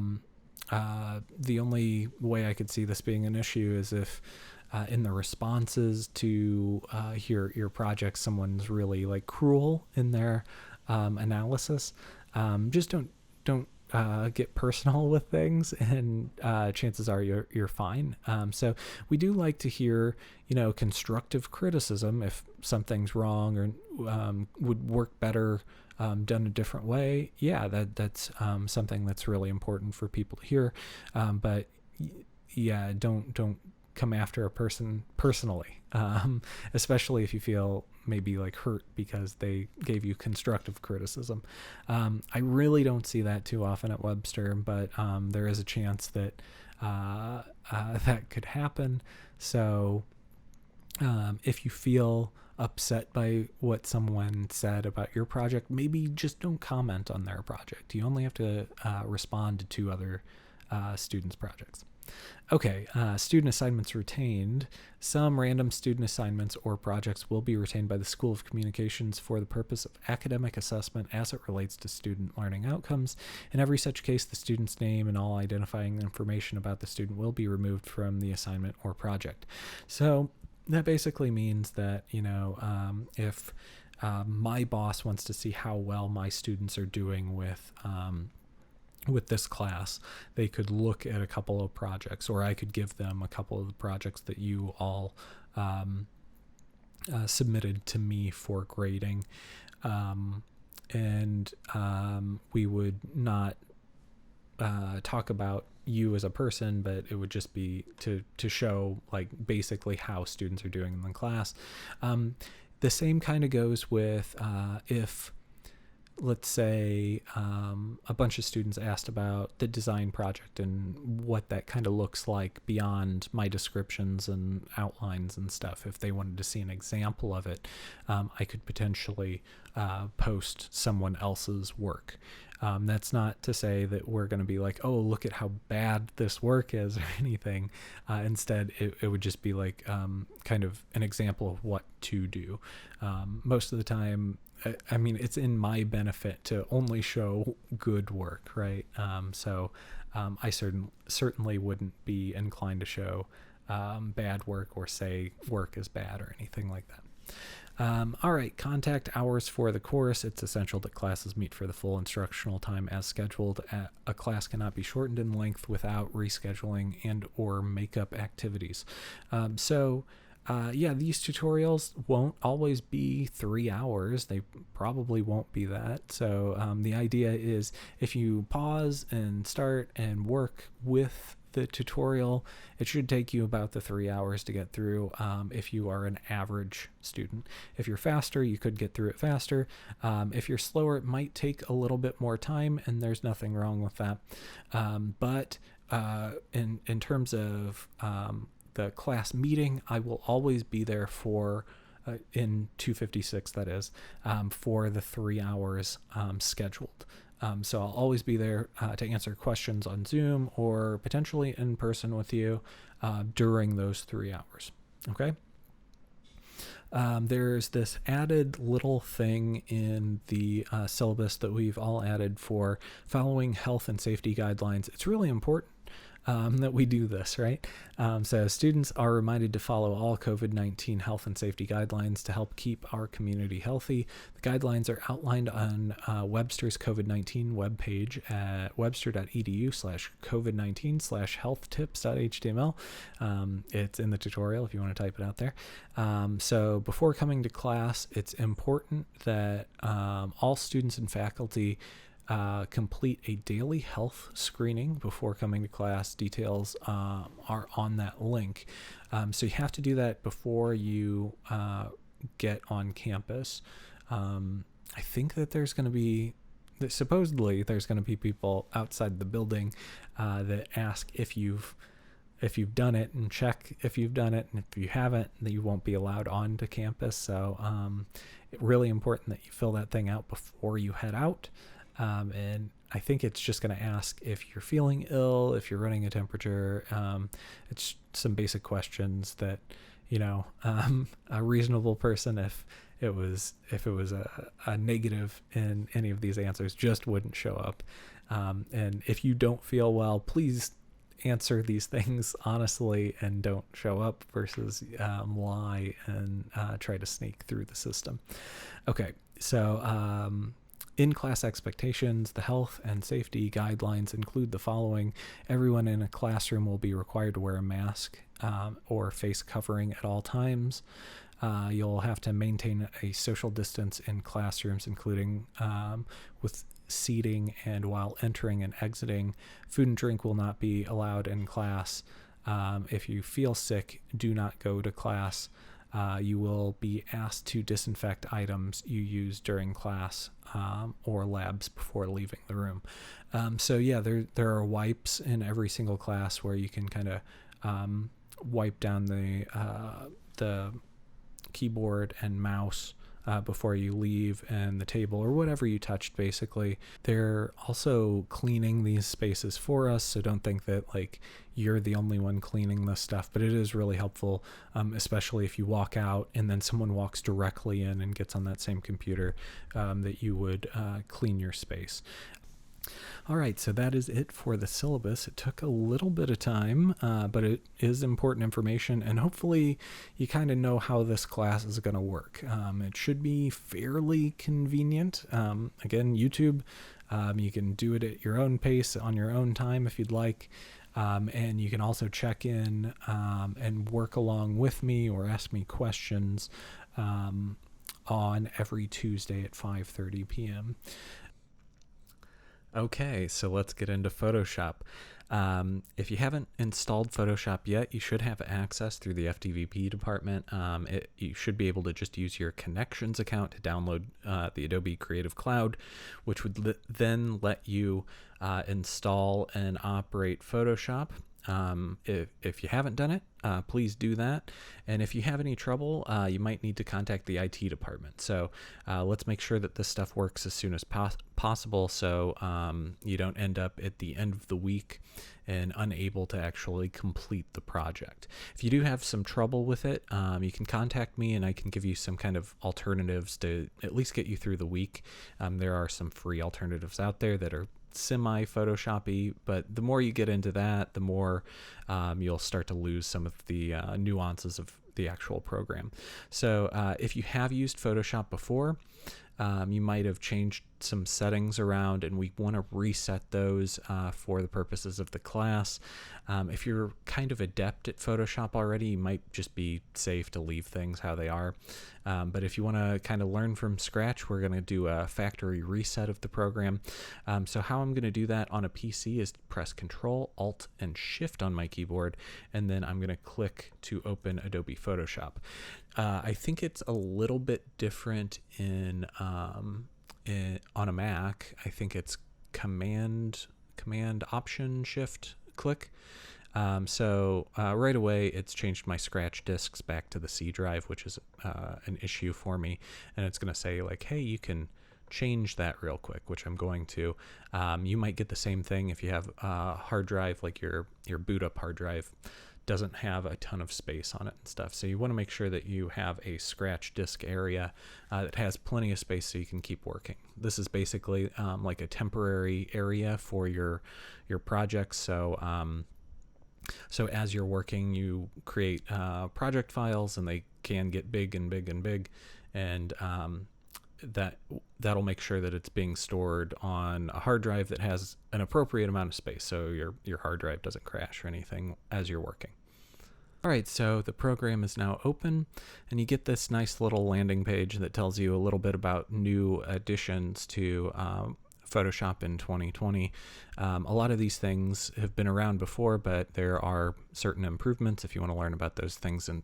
the only way I could see this being an issue is if in the responses to your project, someone's really like cruel in their analysis. Just don't get personal with things, and chances are you're fine. So we do like to hear, constructive criticism if something's wrong or would work better done a different way. Yeah, that's something that's really important for people to hear. But yeah, don't come after a person personally, especially if you feel maybe like hurt because they gave you constructive criticism. I really don't see that too often at Webster, but there is a chance that that could happen. So if you feel upset by what someone said about your project, maybe just don't comment on their project. You only have to respond to 2 other students' projects. Okay, student assignments retained. Some random student assignments or projects will be retained by the School of Communications for the purpose of academic assessment as it relates to student learning outcomes. In every such case, the student's name and all identifying information about the student will be removed from the assignment or project. So that basically means that, if my boss wants to see how well my students are doing with this class, they could look at a couple of projects, or I could give them a couple of the projects that you all submitted to me for grading. And we would not talk about you as a person, but it would just be to show like basically how students are doing in the class. The same kind of goes with if, let's say, a bunch of students asked about the design project and what that kind of looks like beyond my descriptions and outlines and stuff. If they wanted to see an example of it, I could potentially post someone else's work. That's not to say that we're going to be like, oh, look at how bad this work is or anything. Instead, it would just be like kind of an example of what to do. Most of the time, I mean, it's in my benefit to only show good work, right? So I certainly wouldn't be inclined to show bad work or say work is bad or anything like that. All right, contact hours for the course. It's essential that classes meet for the full instructional time as scheduled. A class cannot be shortened in length without rescheduling and or makeup activities. Yeah, these tutorials won't always be 3 hours. They probably won't be that. So the idea is if you pause and start and work with the tutorial, it should take you about the 3 hours to get through if you are an average student. If you're faster, you could get through it faster. If you're slower, it might take a little bit more time, and there's nothing wrong with that. But in terms of the class meeting, I will always be there for in 256, that is, for the 3 hours scheduled. So I'll always be there to answer questions on Zoom or potentially in person with you during those 3 hours. Okay. There's this added little thing in the syllabus that we've all added for following health and safety guidelines. It's really important. that we do this, right? So students are reminded to follow all COVID-19 health and safety guidelines to help keep our community healthy. The guidelines are outlined on Webster's COVID-19 webpage at webster.edu/COVID-19/health-tips.html. It's in the tutorial if you want to type it out there. So before coming to class, it's important that all students and faculty complete a daily health screening before coming to class. Details are on that link. So you have to do that before you get on campus. I think that supposedly there's going to be people outside the building that ask if you've done it, and check if you've done it, and if you haven't, then you won't be allowed onto campus. So it's really important that you fill that thing out before you head out. And I think it's just going to ask if you're feeling ill, if you're running a temperature. It's some basic questions that, a reasonable person, if it was a negative in any of these answers, just wouldn't show up. And if you don't feel well, please answer these things honestly and don't show up, versus lie and try to sneak through the system. Okay, so in-class expectations. The health and safety guidelines include the following. Everyone in a classroom will be required to wear a mask or face covering at all times. You'll have to maintain a social distance in classrooms, including with seating and while entering and exiting. Food and drink will not be allowed in class. If you feel sick, do not go to class. You will be asked to disinfect items you use during class or labs before leaving the room. So yeah, there are wipes in every single class where you can kind of wipe down the keyboard and mouse before you leave, and the table or whatever you touched, basically. They're also cleaning these spaces for us, so don't think that like you're the only one cleaning this stuff, but it is really helpful, especially if you walk out and then someone walks directly in and gets on that same computer, that you would clean your space. All right, so that is it for the syllabus. It took a little bit of time, but it is important information, and hopefully you kind of know how this class is going to work. It should be fairly convenient. Again, YouTube, you can do it at your own pace, on your own time if you'd like. And you can also check in and work along with me or ask me questions on every Tuesday at 5:30 p.m. Okay, so let's get into Photoshop. If you haven't installed Photoshop yet, you should have access through the FTVP department. You should be able to just use your Connections account to download the Adobe Creative Cloud, which would then let you install and operate Photoshop. If you haven't done it, please do that. And if you have any trouble, you might need to contact the IT department. So let's make sure that this stuff works as soon as possible, so you don't end up at the end of the week and unable to actually complete the project. If you do have some trouble with it, you can contact me and I can give you some kind of alternatives to at least get you through the week. There are some free alternatives out there that are semi-Photoshoppy, but the more you get into that, the more you'll start to lose some of the nuances of the actual program. So if you have used Photoshop before, you might have changed some settings around, and we want to reset those for the purposes of the class. If you're kind of adept at Photoshop already, you might just be safe to leave things how they are. But if you want to kind of learn from scratch, we're going to do a factory reset of the program. So how I'm going to do that on a PC is press Control, Alt, and Shift on my keyboard, and then I'm going to click to open Adobe Photoshop. I think it's a little bit different on a Mac. I think it's Command Option Shift click. So right away it's changed my scratch disks back to the C drive, which is an issue for me, and it's going to say like, hey, you can change that real quick, which I'm going to. You might get the same thing if you have a hard drive, like your boot up hard drive doesn't have a ton of space on it and stuff. So you want to make sure that you have a scratch disk area that has plenty of space so you can keep working. This is basically like a temporary area for your projects. So So as you're working, you create project files, and they can get big and big and big, and that'll make sure that it's being stored on a hard drive that has an appropriate amount of space, so your hard drive doesn't crash or anything as you're working. All right, so the program is now open, and you get this nice little landing page that tells you a little bit about new additions to Photoshop in 2020. A lot of these things have been around before, but there are certain improvements. If you want to learn about those things and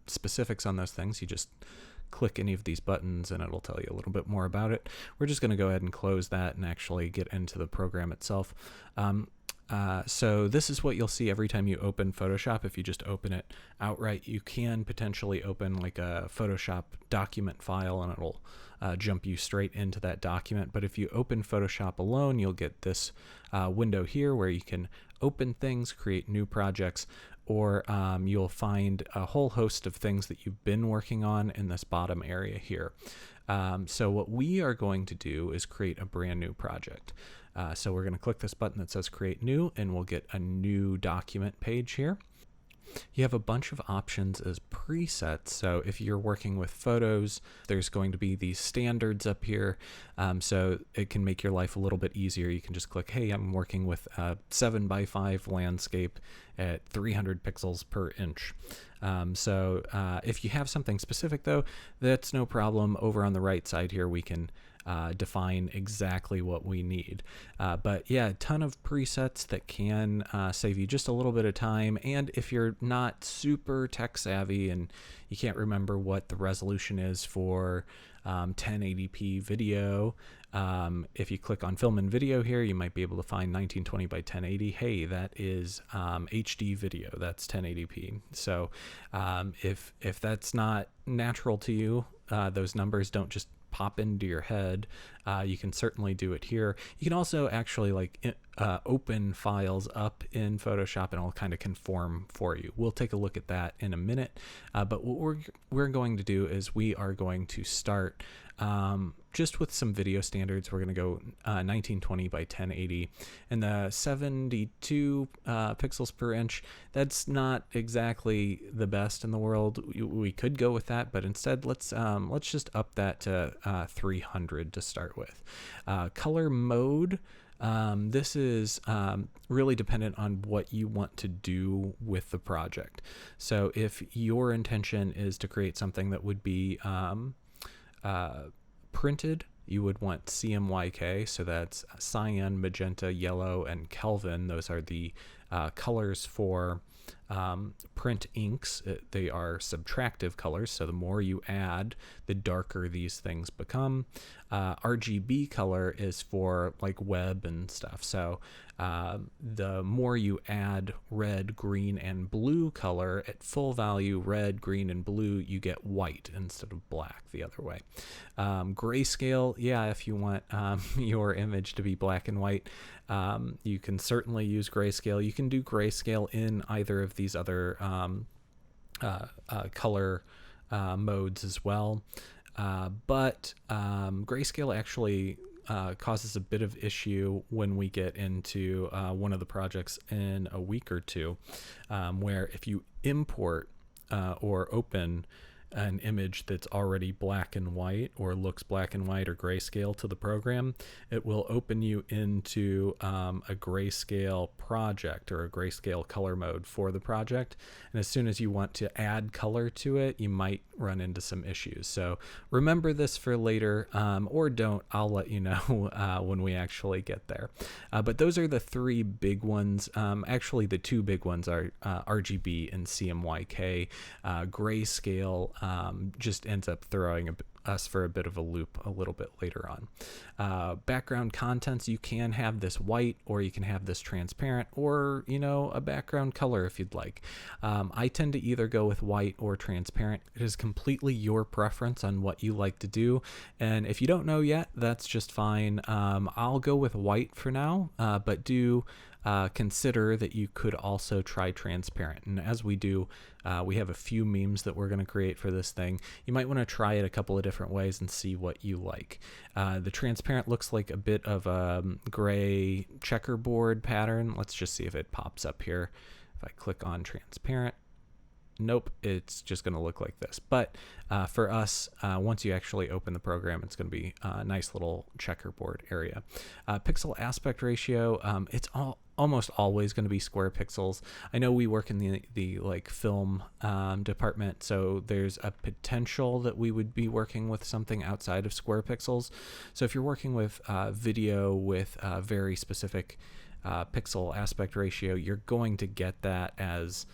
specifics on those things, you just click any of these buttons and it'll tell you a little bit more about it. We're just going to go ahead and close that and actually get into the program itself. So this is what you'll see every time you open Photoshop. If you just open it outright, you can potentially open like a Photoshop document file and it'll jump you straight into that document. But if you open Photoshop alone, you'll get this window here where you can open things, create new projects, or you'll find a whole host of things that you've been working on in this bottom area here. So what we are going to do is create a brand new project. So we're going to click this button that says create new, and we'll get a new document page here. You have a bunch of options as presets. So if you're working with photos, there's going to be these standards up here. So it can make your life a little bit easier. You can just click, hey, I'm working with a 7x5 landscape at 300 pixels per inch. If you have something specific though, that's no problem. Over on the right side here, we can define exactly what we need. But yeah, a ton of presets that can save you just a little bit of time. And if you're not super tech savvy and you can't remember what the resolution is for 1080p video, if you click on film and video here, you might be able to find 1920 by 1080. Hey, that is HD video. That's 1080p. So if that's not natural to you, those numbers don't just pop into your head, you can certainly do it here. You can also actually open files up in Photoshop and it'll kind of conform for you. We'll take a look at that in a minute, but what we're going to do is we are going to start just with some video standards. We're going to go 1920 by 1080, and the 72 pixels per inch, that's not exactly the best in the world. We could go with that, but instead let's just up that to 300 to start with. Color mode, this is really dependent on what you want to do with the project. So if your intention is to create something that would be printed, you would want CMYK, so that's cyan, magenta, yellow, and Kelvin. Those are the colors for print inks. They are subtractive colors, so the more you add, the darker these things become. RGB color is for like web and stuff, so the more you add red, green, and blue color at full value, red, green, and blue, you get white instead of black the other way. Grayscale, yeah, if you want your image to be black and white, you can certainly use grayscale. You can do grayscale in either of these other color modes as well. But grayscale actually causes a bit of issue when we get into one of the projects in a week or two, where if you import or open an image that's already black and white or looks black and white or grayscale to the program, it will open you into a grayscale project or a grayscale color mode for the project. And as soon as you want to add color to it, you might run into some issues. So remember this for later, or don't. I'll let you know when we actually get there. But those are the three big ones. Actually, the two big ones are RGB and CMYK. Grayscale just ends up throwing us for a bit of a loop a little bit later on. Background contents, you can have this white, or you can have this transparent, or a background color if you'd like. I tend to either go with white or transparent. It is completely your preference on what you like to do, and if you don't know yet, that's just fine. I'll go with white for now, but do consider that you could also try transparent. And as we do, we have a few memes that we're going to create for this thing. You might want to try it a couple of different ways and see what you like. The transparent looks like a bit of a gray checkerboard pattern. Let's just see if it pops up here. If I click on transparent, nope, it's just going to look like this. But for us, once you actually open the program, it's going to be a nice little checkerboard area. Pixel aspect ratio, it's almost always going to be square pixels. I know we work in the like film department, so there's a potential that we would be working with something outside of square pixels. So if you're working with video with very specific pixel aspect ratio, you're going to get that as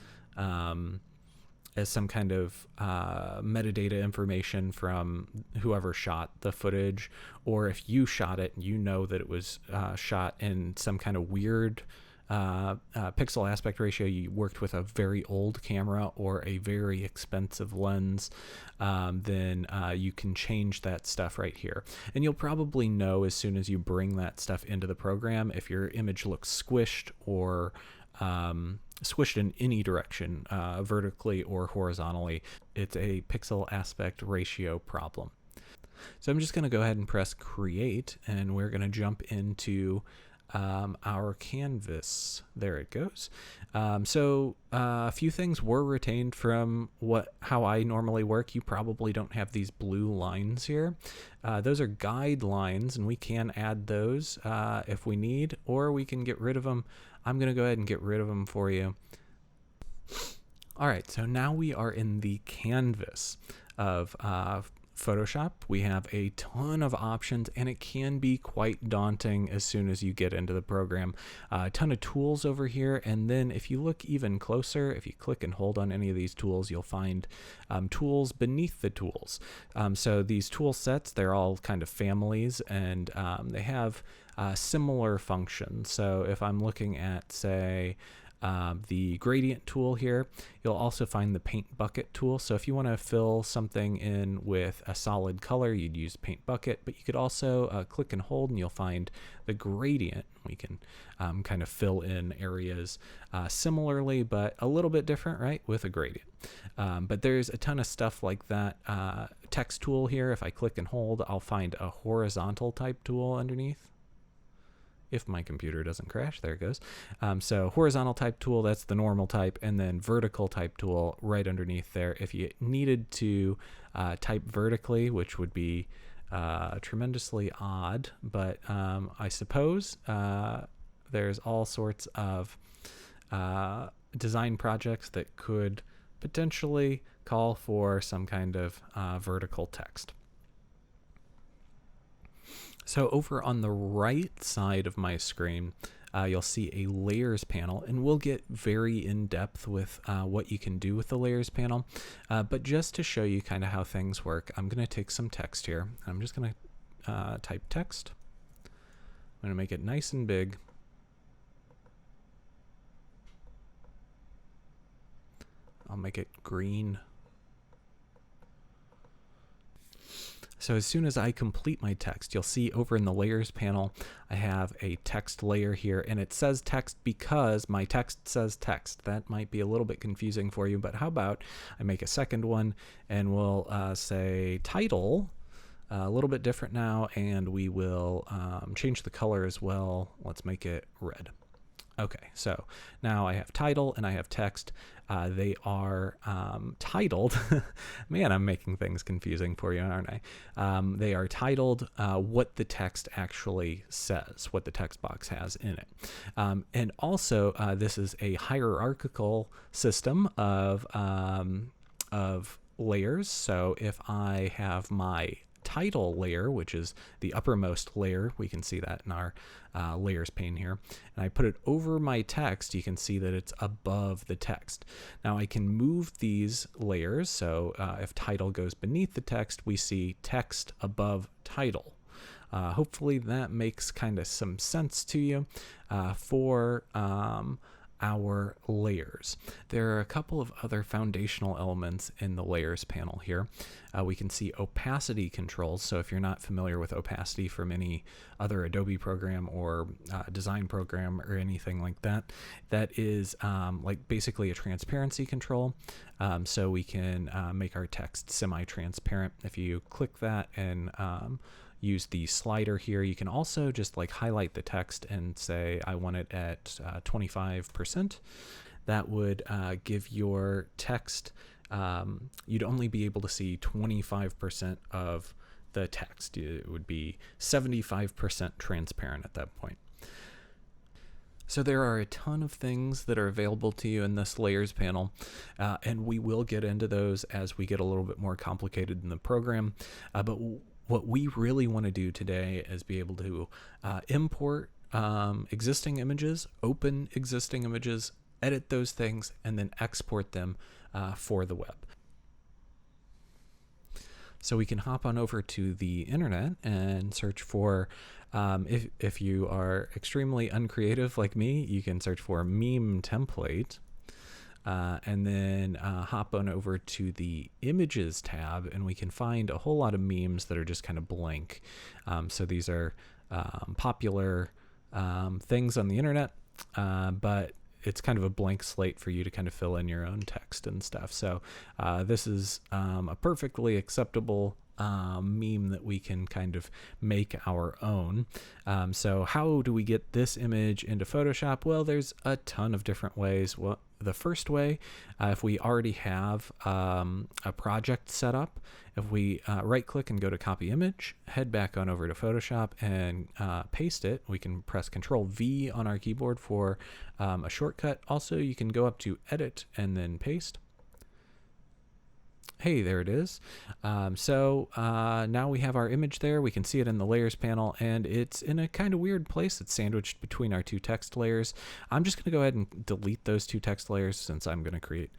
some kind of metadata information from whoever shot the footage, or if you shot it and you know that it was shot in some kind of weird pixel aspect ratio, you worked with a very old camera or a very expensive lens, then you can change that stuff right here. And you'll probably know as soon as you bring that stuff into the program if your image looks squished or squished in any direction, vertically or horizontally. It's a pixel aspect ratio problem. So I'm just going to go ahead and press create, and we're going to jump into our canvas. There it goes. So a few things were retained from how I normally work. You probably don't have these blue lines here. Those are guidelines, and we can add those if we need, or we can get rid of them. I'm going to go ahead and get rid of them for you. All right, so now we are in the canvas of Photoshop. We have a ton of options, and it can be quite daunting as soon as you get into the program. A ton of tools over here, and then if you look even closer, if you click and hold on any of these tools, you'll find tools beneath the tools. So these tool sets, they're all kind of families, and they have similar functions. So if I'm looking at, say, the gradient tool here, you'll also find the paint bucket tool. So if you want to fill something in with a solid color, you'd use paint bucket, but you could also click and hold and you'll find the gradient. We can kind of fill in areas similarly, but a little bit different, right, with a gradient. But there's a ton of stuff like that. Text tool here, if I click and hold, I'll find a horizontal type tool underneath. If my computer doesn't crash, there it goes. So horizontal type tool, that's the normal type, and then vertical type tool right underneath there. If you needed to type vertically, which would be tremendously odd, but I suppose there's all sorts of design projects that could potentially call for some kind of vertical text. So over on the right side of my screen, you'll see a layers panel, and we'll get very in depth with what you can do with the layers panel. But just to show you kind of how things work, I'm going to take some text here. I'm just going to type text. I'm going to make it nice and big. I'll make it green. So as soon as I complete my text, you'll see over in the layers panel, I have a text layer here, and it says text because my text says text. That might be a little bit confusing for you, but how about I make a second one and we'll say title, a little bit different now, and we will change the color as well. Let's make it red. Okay, so now I have title and I have text. They are titled. Man, I'm making things confusing for you, aren't I? They are titled what the text actually says, what the text box has in it. And also, this is a hierarchical system of layers. So if I have my title layer, which is the uppermost layer, we can see that in our layers pane here, and I put it over my text, you can see that it's above the text. Now I can move these layers, so if title goes beneath the text, we see text above title. Hopefully that makes kind of some sense to you for our layers. There are a couple of other foundational elements in the layers panel here. We can see opacity controls. So if you're not familiar with opacity from any other Adobe program or design program or anything like that, that is like basically a transparency control. So we can make our text semi-transparent. If you click that and use the slider here, you can also just like highlight the text and say I want it at 25%. that would give your text, you'd only be able to see 25% of the text. It would be 75% transparent at that point. So there are a ton of things that are available to you in this layers panel, and we will get into those as we get a little bit more complicated in the program. But what we really want to do today is be able to import existing images, open existing images, edit those things, and then export them for the web. So we can hop on over to the internet and search for, if you are extremely uncreative like me, you can search for meme template, and then hop on over to the images tab, and we can find a whole lot of memes that are just kind of blank. So these are popular things on the internet, but it's kind of a blank slate for you to kind of fill in your own text and stuff. So this is a perfectly acceptable meme that we can kind of make our own. So how do we get this image into Photoshop? Well, there's a ton of different ways. Well, the first way, if we already have a project set up, if we right click and go to copy image, head back on over to Photoshop and paste it, we can press Control V on our keyboard for a shortcut. Also, you can go up to edit and then paste. Hey, there it is. So now we have our image there. We can see it in the layers panel, and it's in a kind of weird place. It's sandwiched between our two text layers. I'm just going to go ahead and delete those two text layers since I'm going to create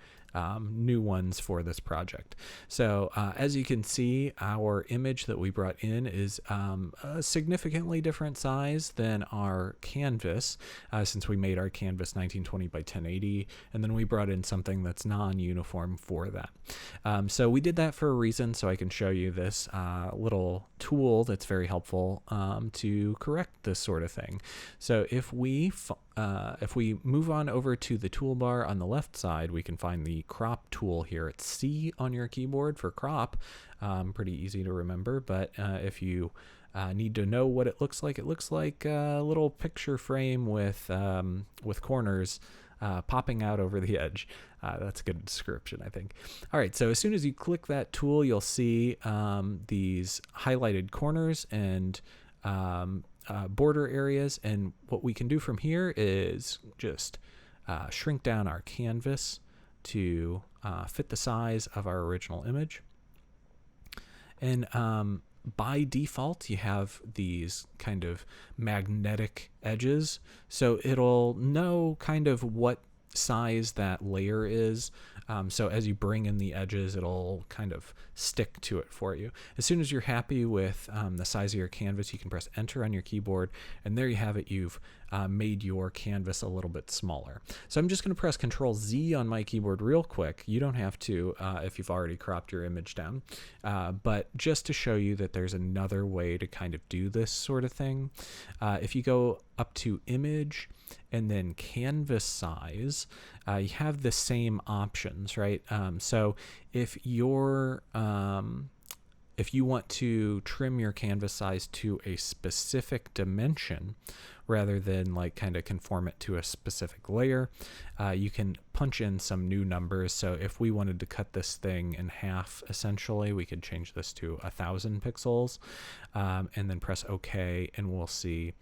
new ones for this project. So as you can see, our image that we brought in is a significantly different size than our canvas, since we made our canvas 1920 by 1080, and then we brought in something that's non-uniform for that. So we did that for a reason, so I can show you this little tool that's very helpful to correct this sort of thing. So if we move on over to the toolbar on the left side, we can find the crop tool here. It's C on your keyboard for crop. Pretty easy to remember, but if you need to know what it looks like a little picture frame with corners popping out over the edge. That's a good description, I think. All right, so as soon as you click that tool, you'll see these highlighted corners and border areas, and what we can do from here is just shrink down our canvas to fit the size of our original image. And by default, you have these kind of magnetic edges, so it'll know kind of what size that layer is. So as you bring in the edges, it'll kind of stick to it for you. As soon as you're happy with the size of your canvas, you can press enter on your keyboard, and there you have it. You've made your canvas a little bit smaller. So I'm just going to press Control Z on my keyboard real quick. You don't have to if you've already cropped your image down, but just to show you that there's another way to kind of do this sort of thing. If you go up to image and then canvas size, you have the same options, right? So if you're if you want to trim your canvas size to a specific dimension rather than like kind of conform it to a specific layer, you can punch in some new numbers. So if we wanted to cut this thing in half, essentially, we could change this to 1,000 pixels, and then press OK, and we'll see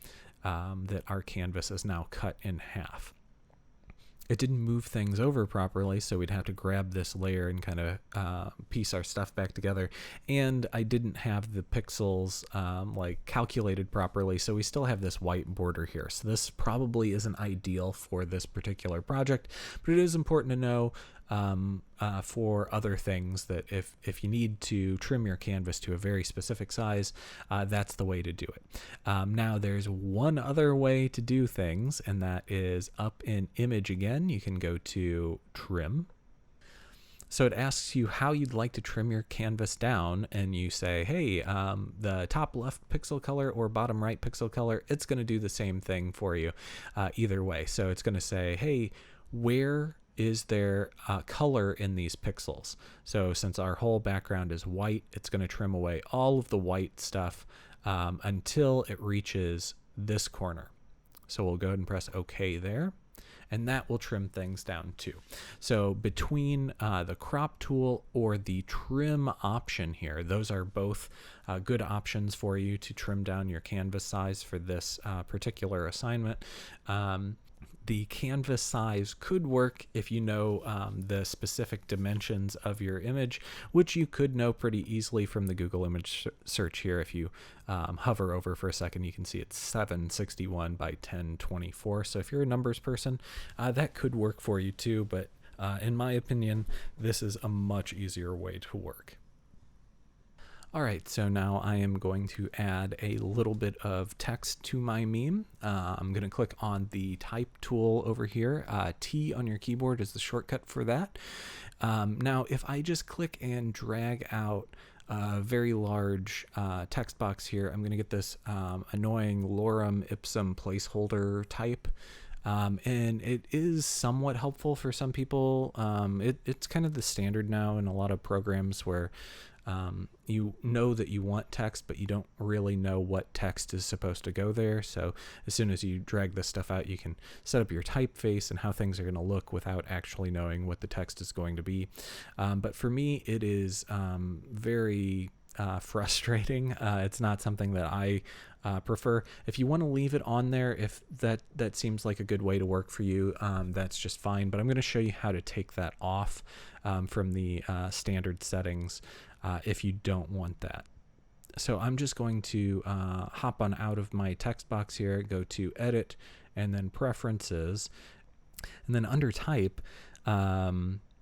that our canvas is now cut in half. It didn't move things over properly, so we'd have to grab this layer and kind of piece our stuff back together. And I didn't have the pixels like calculated properly, so we still have this white border here. So this probably isn't ideal for this particular project, but it is important to know for other things that if you need to trim your canvas to a very specific size, that's the way to do it. Now there's one other way to do things, and that is up in image again. You can go to trim. So it asks you how you'd like to trim your canvas down, and you say, hey, the top left pixel color or bottom right pixel color, it's going to do the same thing for you either way. So it's going to say, hey, where is there color in these pixels? So since our whole background is white, it's going to trim away all of the white stuff until it reaches this corner. So we'll go ahead and press OK there. and that will trim things down too. So between the crop tool or the trim option here, those are both good options for you to trim down your canvas size for this particular assignment. The canvas size could work if you know the specific dimensions of your image, which you could know pretty easily from the Google image search here. If you hover over for a second, you can see it's 761 by 1024. So if you're a numbers person, that could work for you too. But in my opinion, this is a much easier way to work. All right, so now I am going to add a little bit of text to my meme. I'm going to click on the type tool over here. T on your keyboard is the shortcut for that. Now, if I just click and drag out a very large text box here, I'm going to get this annoying lorem ipsum placeholder type. And it is somewhat helpful for some people. It's kind of the standard now in a lot of programs where you know that you want text, but you don't really know what text is supposed to go there. So as soon as you drag this stuff out, you can set up your typeface and how things are going to look without actually knowing what the text is going to be. But for me, it is very frustrating. It's not something that I prefer. If you want to leave it on there, if that seems like a good way to work for you, that's just fine. But I'm going to show you how to take that off from the standard settings if you don't want that. So I'm just going to hop on out of my text box here, go to Edit, and then Preferences, and then under Type,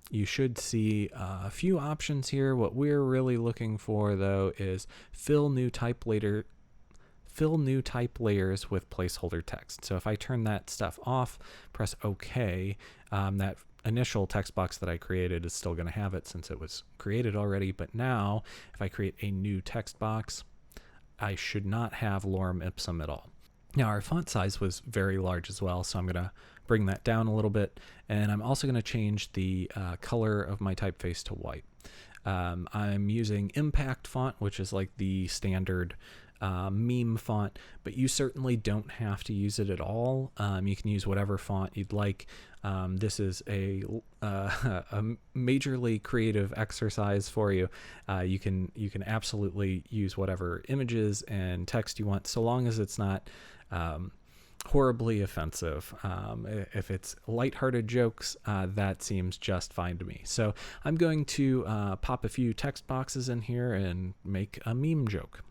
you should see a few options here. What we're really looking for, though, is fill new type layers with placeholder text. So if I turn that stuff off, press OK, that initial text box that I created is still going to have it since it was created already. But now if I create a new text box, I should not have lorem ipsum at all. Now our font size was very large as well, so I'm going to bring that down a little bit, and I'm also going to change the color of my typeface to white. I'm using Impact font, which is like the standard meme font, but you certainly don't have to use it at all. You can use whatever font you'd like. This is a majorly creative exercise for you. You can absolutely use whatever images and text you want, so long as it's not horribly offensive. If it's lighthearted jokes, that seems just fine to me. So I'm going to pop a few text boxes in here and make a meme joke.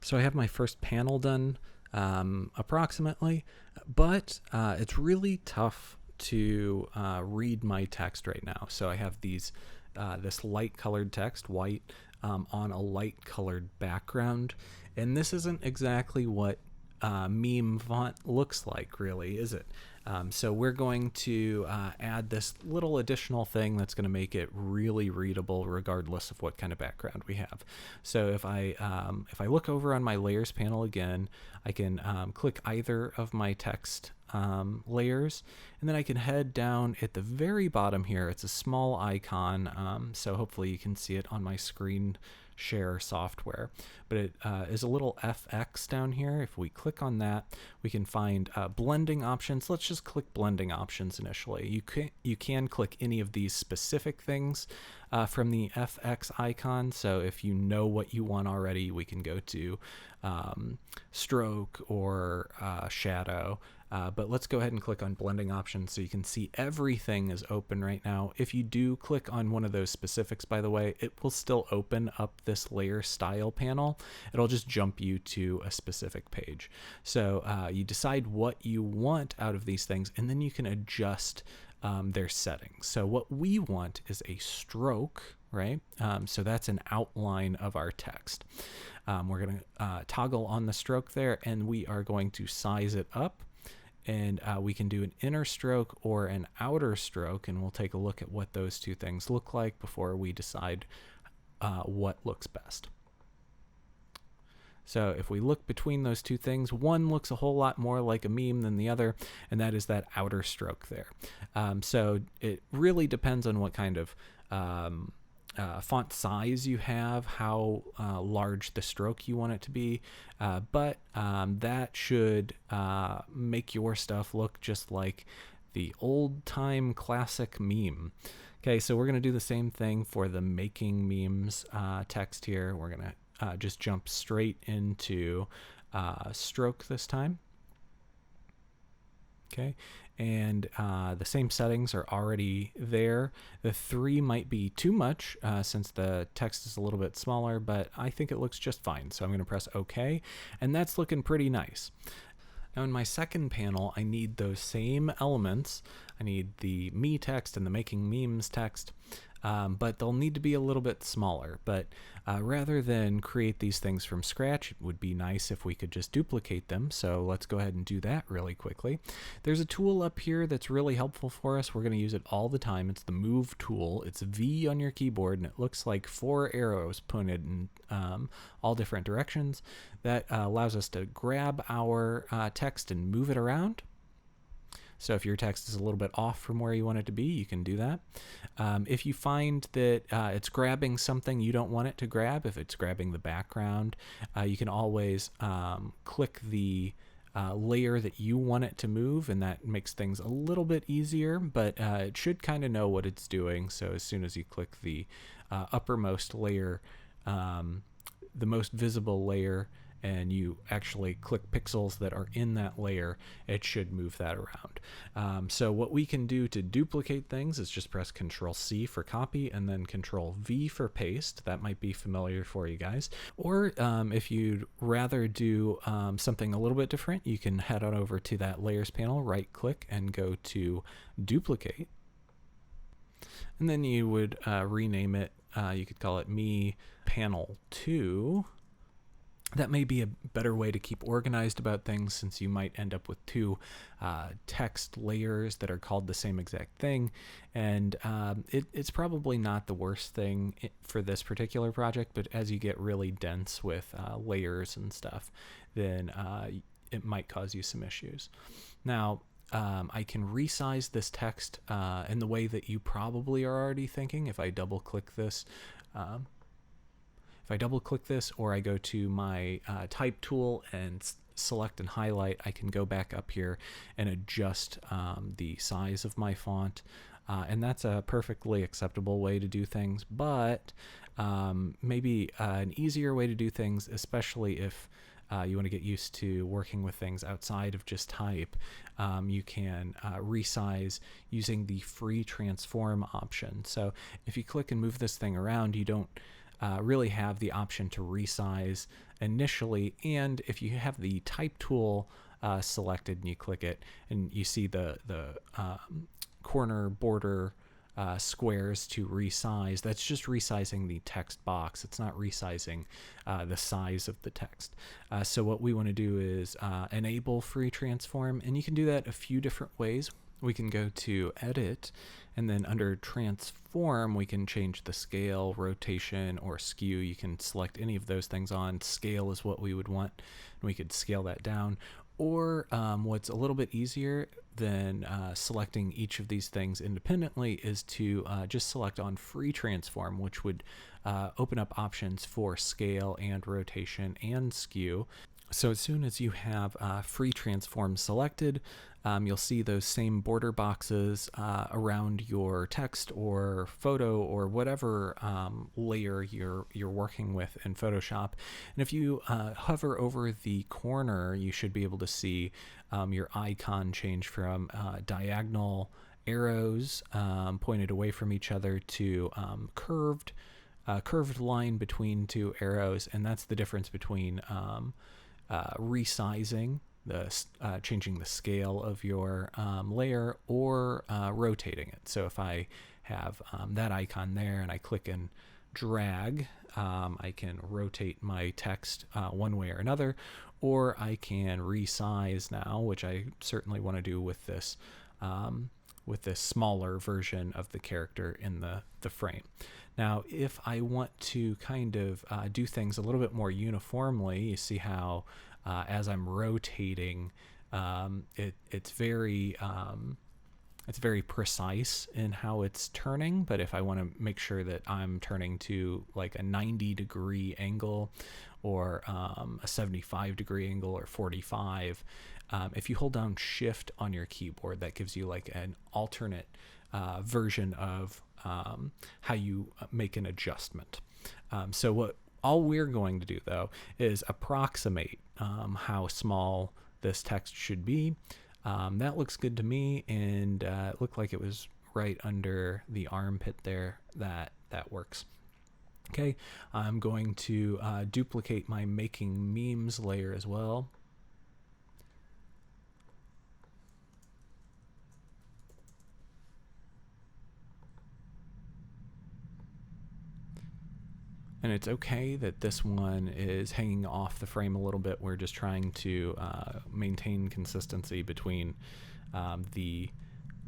So I have my first panel done approximately, but it's really tough to read my text right now. So I have these this light colored text, white, on a light colored background, and this isn't exactly what meme font looks like, really, is it? So we're going to add this little additional thing that's going to make it really readable regardless of what kind of background we have. So if I look over on my layers panel again, I can click either of my text layers, and then I can head down at the very bottom here. It's a small icon, so hopefully you can see it on my screen share software, but it is a little FX down here. If we click on that, we can find blending options. Let's just click blending options initially. You can click any of these specific things from the FX icon. So if you know what you want already, we can go to stroke or shadow. But let's go ahead and click on blending options so you can see everything is open right now. If you do click on one of those specifics, by the way, it will still open up this layer style panel. It'll just jump you to a specific page. So you decide what you want out of these things, and then you can adjust their settings. So what we want is a stroke, right? So that's an outline of our text. We're going to toggle on the stroke there, and we are going to size it up. And we can do an inner stroke or an outer stroke, and we'll take a look at what those two things look like before we decide what looks best. So if we look between those two things, one looks a whole lot more like a meme than the other, and that is that outer stroke there. So it really depends on what kind of font size you have, how large the stroke you want it to be, but that should make your stuff look just like the old-time classic meme. Okay, so we're going to do the same thing for the making memes text here. We're going to just jump straight into stroke this time. Okay, and the same settings are already there. The 3 might be too much since the text is a little bit smaller, but I think it looks just fine. So I'm going to press OK, and that's looking pretty nice. Now in my second panel, I need those same elements. I need the me text and the making memes text, but they'll need to be a little bit smaller. But rather than create these things from scratch, it would be nice if we could just duplicate them. So let's go ahead and do that really quickly. There's a tool up here that's really helpful for us. We're going to use it all the time. It's the Move tool. It's V on your keyboard, and it looks like 4 arrows pointed in all different directions. That allows us to grab our text and move it around. So if your text is a little bit off from where you want it to be, you can do that. If you find that it's grabbing something you don't want it to grab, if it's grabbing the background, you can always click the layer that you want it to move, and that makes things a little bit easier, but it should kind of know what it's doing. So as soon as you click the uppermost layer, the most visible layer, and you actually click pixels that are in that layer, it should move that around. So what we can do to duplicate things is just press Control-C for copy and then Control-V for paste. That might be familiar for you guys. Or if you'd rather do something a little bit different, you can head on over to that Layers panel, right-click, and go to Duplicate. And then you would rename it. You could call it Me Panel 2. That may be a better way to keep organized about things, since you might end up with 2 text layers that are called the same exact thing. And it's probably not the worst thing for this particular project, but as you get really dense with layers and stuff, then it might cause you some issues. Now, I can resize this text in the way that you probably are already thinking. If I double click this, or I go to my type tool and select and highlight, I can go back up here and adjust the size of my font. And that's a perfectly acceptable way to do things, but maybe an easier way to do things, especially if you want to get used to working with things outside of just type, you can resize using the free transform option. So if you click and move this thing around, you don't really have the option to resize initially. And if you have the type tool selected and you click it and you see the corner border squares to resize, that's just resizing the text box. It's not resizing the size of the text. So what we want to do is enable free transform, and you can do that a few different ways. We can go to edit, and then under transform we can change the scale, rotation, or skew. You can select any of those things on. Scale is what we would want, and we could scale that down. Or what's a little bit easier than selecting each of these things independently is to just select on free transform, which would open up options for scale and rotation and skew. So as soon as you have free transform selected, you'll see those same border boxes around your text or photo or whatever layer you're working with in Photoshop. And if you hover over the corner, you should be able to see your icon change from diagonal arrows pointed away from each other to curved line between 2 arrows, and that's the difference between resizing, changing the scale of your layer, or rotating it. So if I have that icon there and I click and drag, I can rotate my text one way or another, or I can resize now, which I certainly want to do with this smaller version of the character in the frame. Now, if I want to kind of do things a little bit more uniformly, you see how as I'm rotating, it's very precise in how it's turning. But if I want to make sure that I'm turning to like a 90-degree angle or a 75-degree angle or 45, if you hold down Shift on your keyboard, that gives you like an alternate version of how you make an adjustment. So all we're going to do though is approximate how small this text should be. That looks good to me, and it looked like it was right under the armpit there. That works. Okay, I'm going to duplicate my making memes layer as well. And it's okay that this one is hanging off the frame a little bit. We're just trying to maintain consistency between the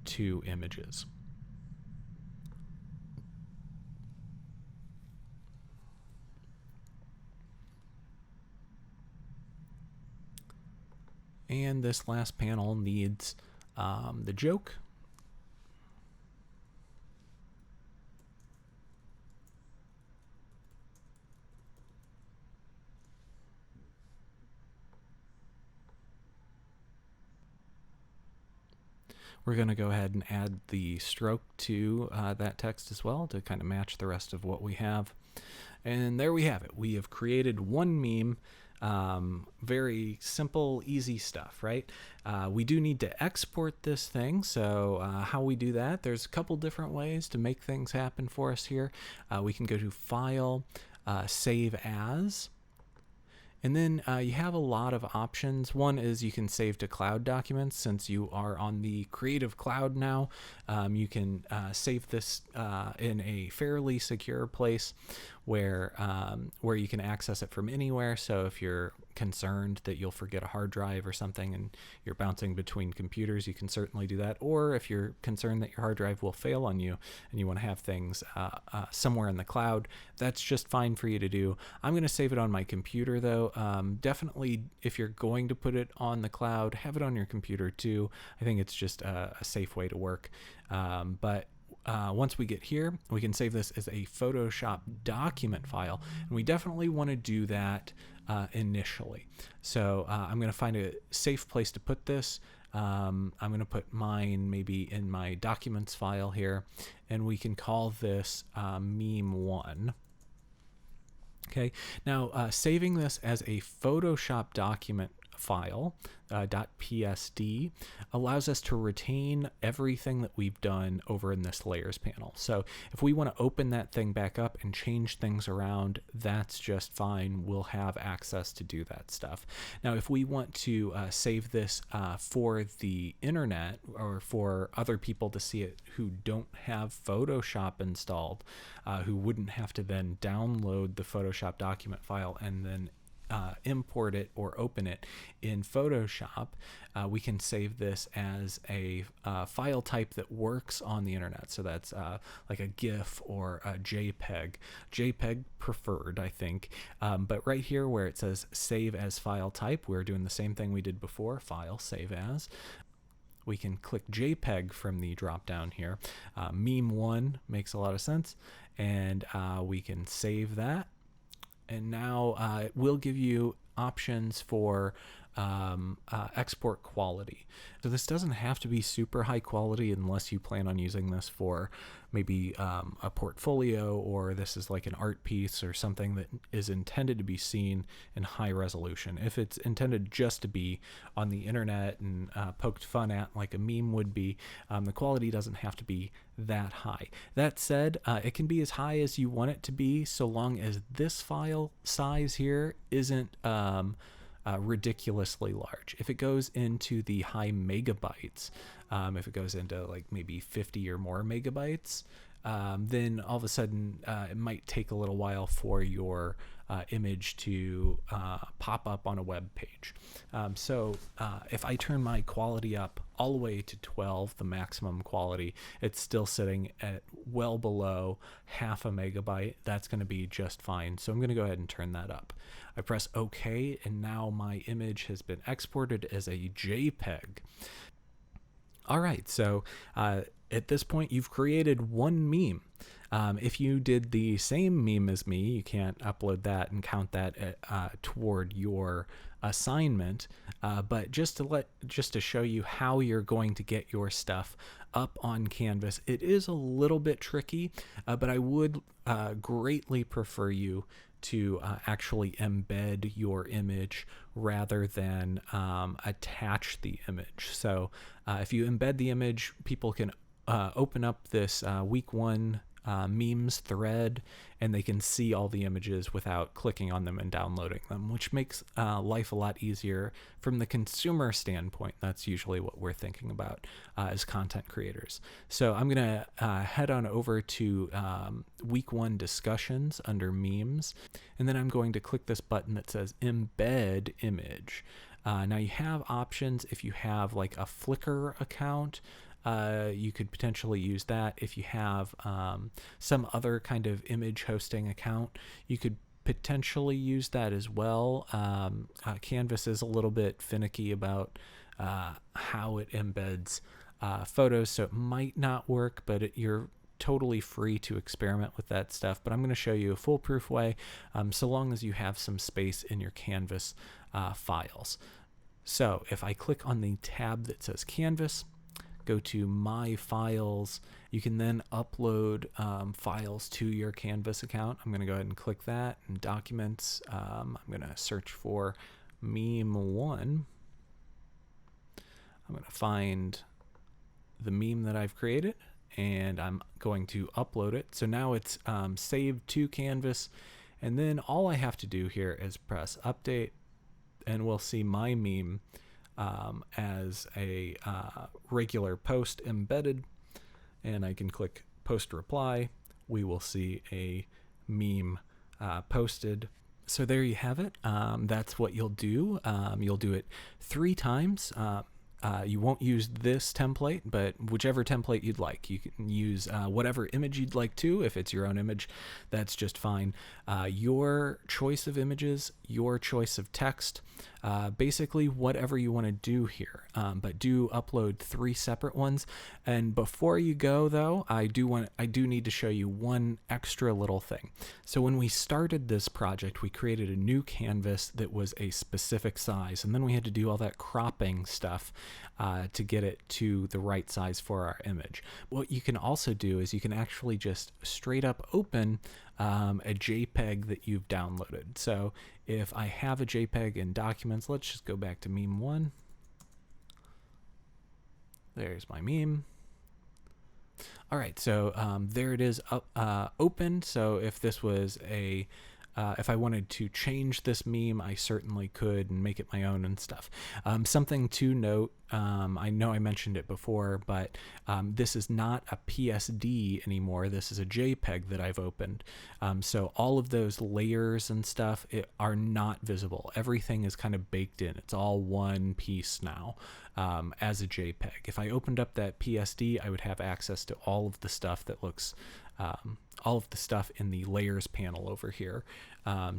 two images. And this last panel needs the joke. We're going to go ahead and add the stroke to that text as well to kind of match the rest of what we have. And there we have it. We have created one meme. Very simple, easy stuff, right? We do need to export this thing. So how we do that, there's a couple different ways to make things happen for us here. We can go to File, Save As. And then you have a lot of options. One is you can save to cloud documents. Since you are on the Creative Cloud now, you can save this in a fairly secure place where you can access it from anywhere. So if you're concerned that you'll forget a hard drive or something and you're bouncing between computers, you can certainly do that. Or if you're concerned that your hard drive will fail on you and you want to have things somewhere in the cloud, that's just fine for you to do. I'm going to save it on my computer though. Definitely, if you're going to put it on the cloud, have it on your computer too. I think it's just a safe way to work. But once we get here, we can save this as a Photoshop document file, and we definitely want to do that initially. So I'm going to find a safe place to put this. I'm going to put mine maybe in my documents file here, and we can call this meme1. Okay, now saving this as a Photoshop document file, .psd, allows us to retain everything that we've done over in this layers panel. So if we want to open that thing back up and change things around, that's just fine. We'll have access to do that stuff. Now, if we want to save this for the internet or for other people to see it who don't have Photoshop installed, who wouldn't have to then download the Photoshop document file and then import it or open it in Photoshop, we can save this as a file type that works on the internet. So that's like a GIF or a JPEG. JPEG preferred, I think. But right here where it says save as file type, we're doing the same thing we did before, file, save as. We can click JPEG from the drop down here. Meme1 makes a lot of sense, and we can save that. And now it will give you options for export quality. So this doesn't have to be super high quality unless you plan on using this for maybe a portfolio, or this is like an art piece or something that is intended to be seen in high resolution. If it's intended just to be on the internet and poked fun at like a meme would be, the quality doesn't have to be that high. That said, it can be as high as you want it to be, so long as this file size here isn't ridiculously large. If it goes into the high megabytes, if it goes into like maybe 50 or more megabytes, then all of a sudden it might take a little while for your image to pop up on a web page. So if I turn my quality up all the way to 12, the maximum quality, it's still sitting at well below half a megabyte. That's going to be just fine. So I'm going to go ahead and turn that up. I press OK, and now my image has been exported as a JPEG. All right, so at this point, you've created one meme. If you did the same meme as me, you can't upload that and count that toward your assignment. But just to show you how you're going to get your stuff up on Canvas, it is a little bit tricky, but I would greatly prefer you to actually embed your image rather than attach the image. So if you embed the image, people can open up this week 1 memes thread, and they can see all the images without clicking on them and downloading them, which makes life a lot easier from the consumer standpoint. That's usually what we're thinking about as content creators. So I'm going to head on over to week 1 discussions under memes, and then I'm going to click this button that says embed image. Now you have options if you have like a Flickr account. You could potentially use that. If you have some other kind of image hosting account, you could potentially use that as well. Canvas is a little bit finicky about how it embeds photos, so it might not work, but you're totally free to experiment with that stuff. But I'm going to show you a foolproof way, so long as you have some space in your Canvas files. So if I click on the tab that says Canvas, go to My Files, you can then upload files to your Canvas account. I'm going to go ahead and click that, and Documents. I'm going to search for meme 1. I'm going to find the meme that I've created, and I'm going to upload it. So now it's saved to Canvas, and then all I have to do here is press Update, and we'll see my meme as a regular post embedded, and I can click Post Reply. We will see a meme posted. So there you have it. That's what you'll do. You'll do it 3 times. You won't use this template, but whichever template you'd like. You can use whatever image you'd like to. If it's your own image, that's just fine. Your choice of images, your choice of text, basically whatever you want to do here. But do upload 3 separate ones. And before you go, though, I do need to show you one extra little thing. So when we started this project, we created a new canvas that was a specific size, and then we had to do all that cropping stuff to get it to the right size for our image. What you can also do is you can actually just straight up open a JPEG that you've downloaded. So if I have a JPEG in Documents, let's just go back to meme 1. There's my meme. All right, so there it is open. So if this was if I wanted to change this meme, I certainly could and make it my own and stuff. Something to note, I know I mentioned it before, but this is not a PSD anymore. This is a JPEG that I've opened. So all of those layers and stuff are not visible. Everything is kind of baked in. It's all one piece now as a JPEG. If I opened up that PSD, I would have access to all of the stuff that looks all of the stuff in the layers panel over here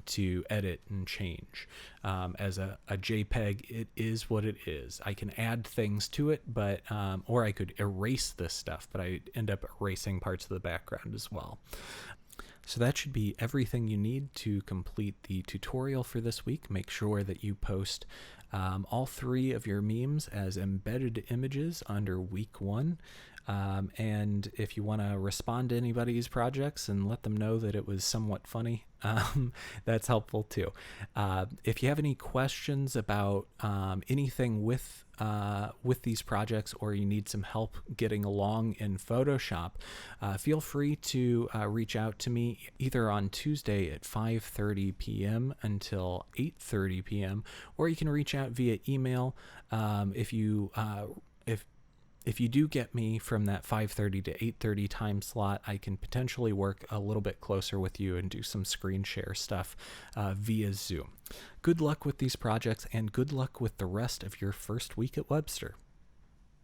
to edit and change. As a JPEG, it is what it is. I can add things to it, but or I could erase this stuff, but I end up erasing parts of the background as well. So that should be everything you need to complete the tutorial for this week. Make sure that you post all 3 of your memes as embedded images under week 1. And if you want to respond to anybody's projects and let them know that it was somewhat funny, that's helpful too. If you have any questions about anything with these projects, or you need some help getting along in Photoshop, feel free to reach out to me either on Tuesday at 5:30 p.m. until 8:30 p.m., or you can reach out via email. if you do get me from that 5:30 to 8:30 time slot, I can potentially work a little bit closer with you and do some screen share stuff via Zoom. Good luck with these projects, and good luck with the rest of your first week at Webster.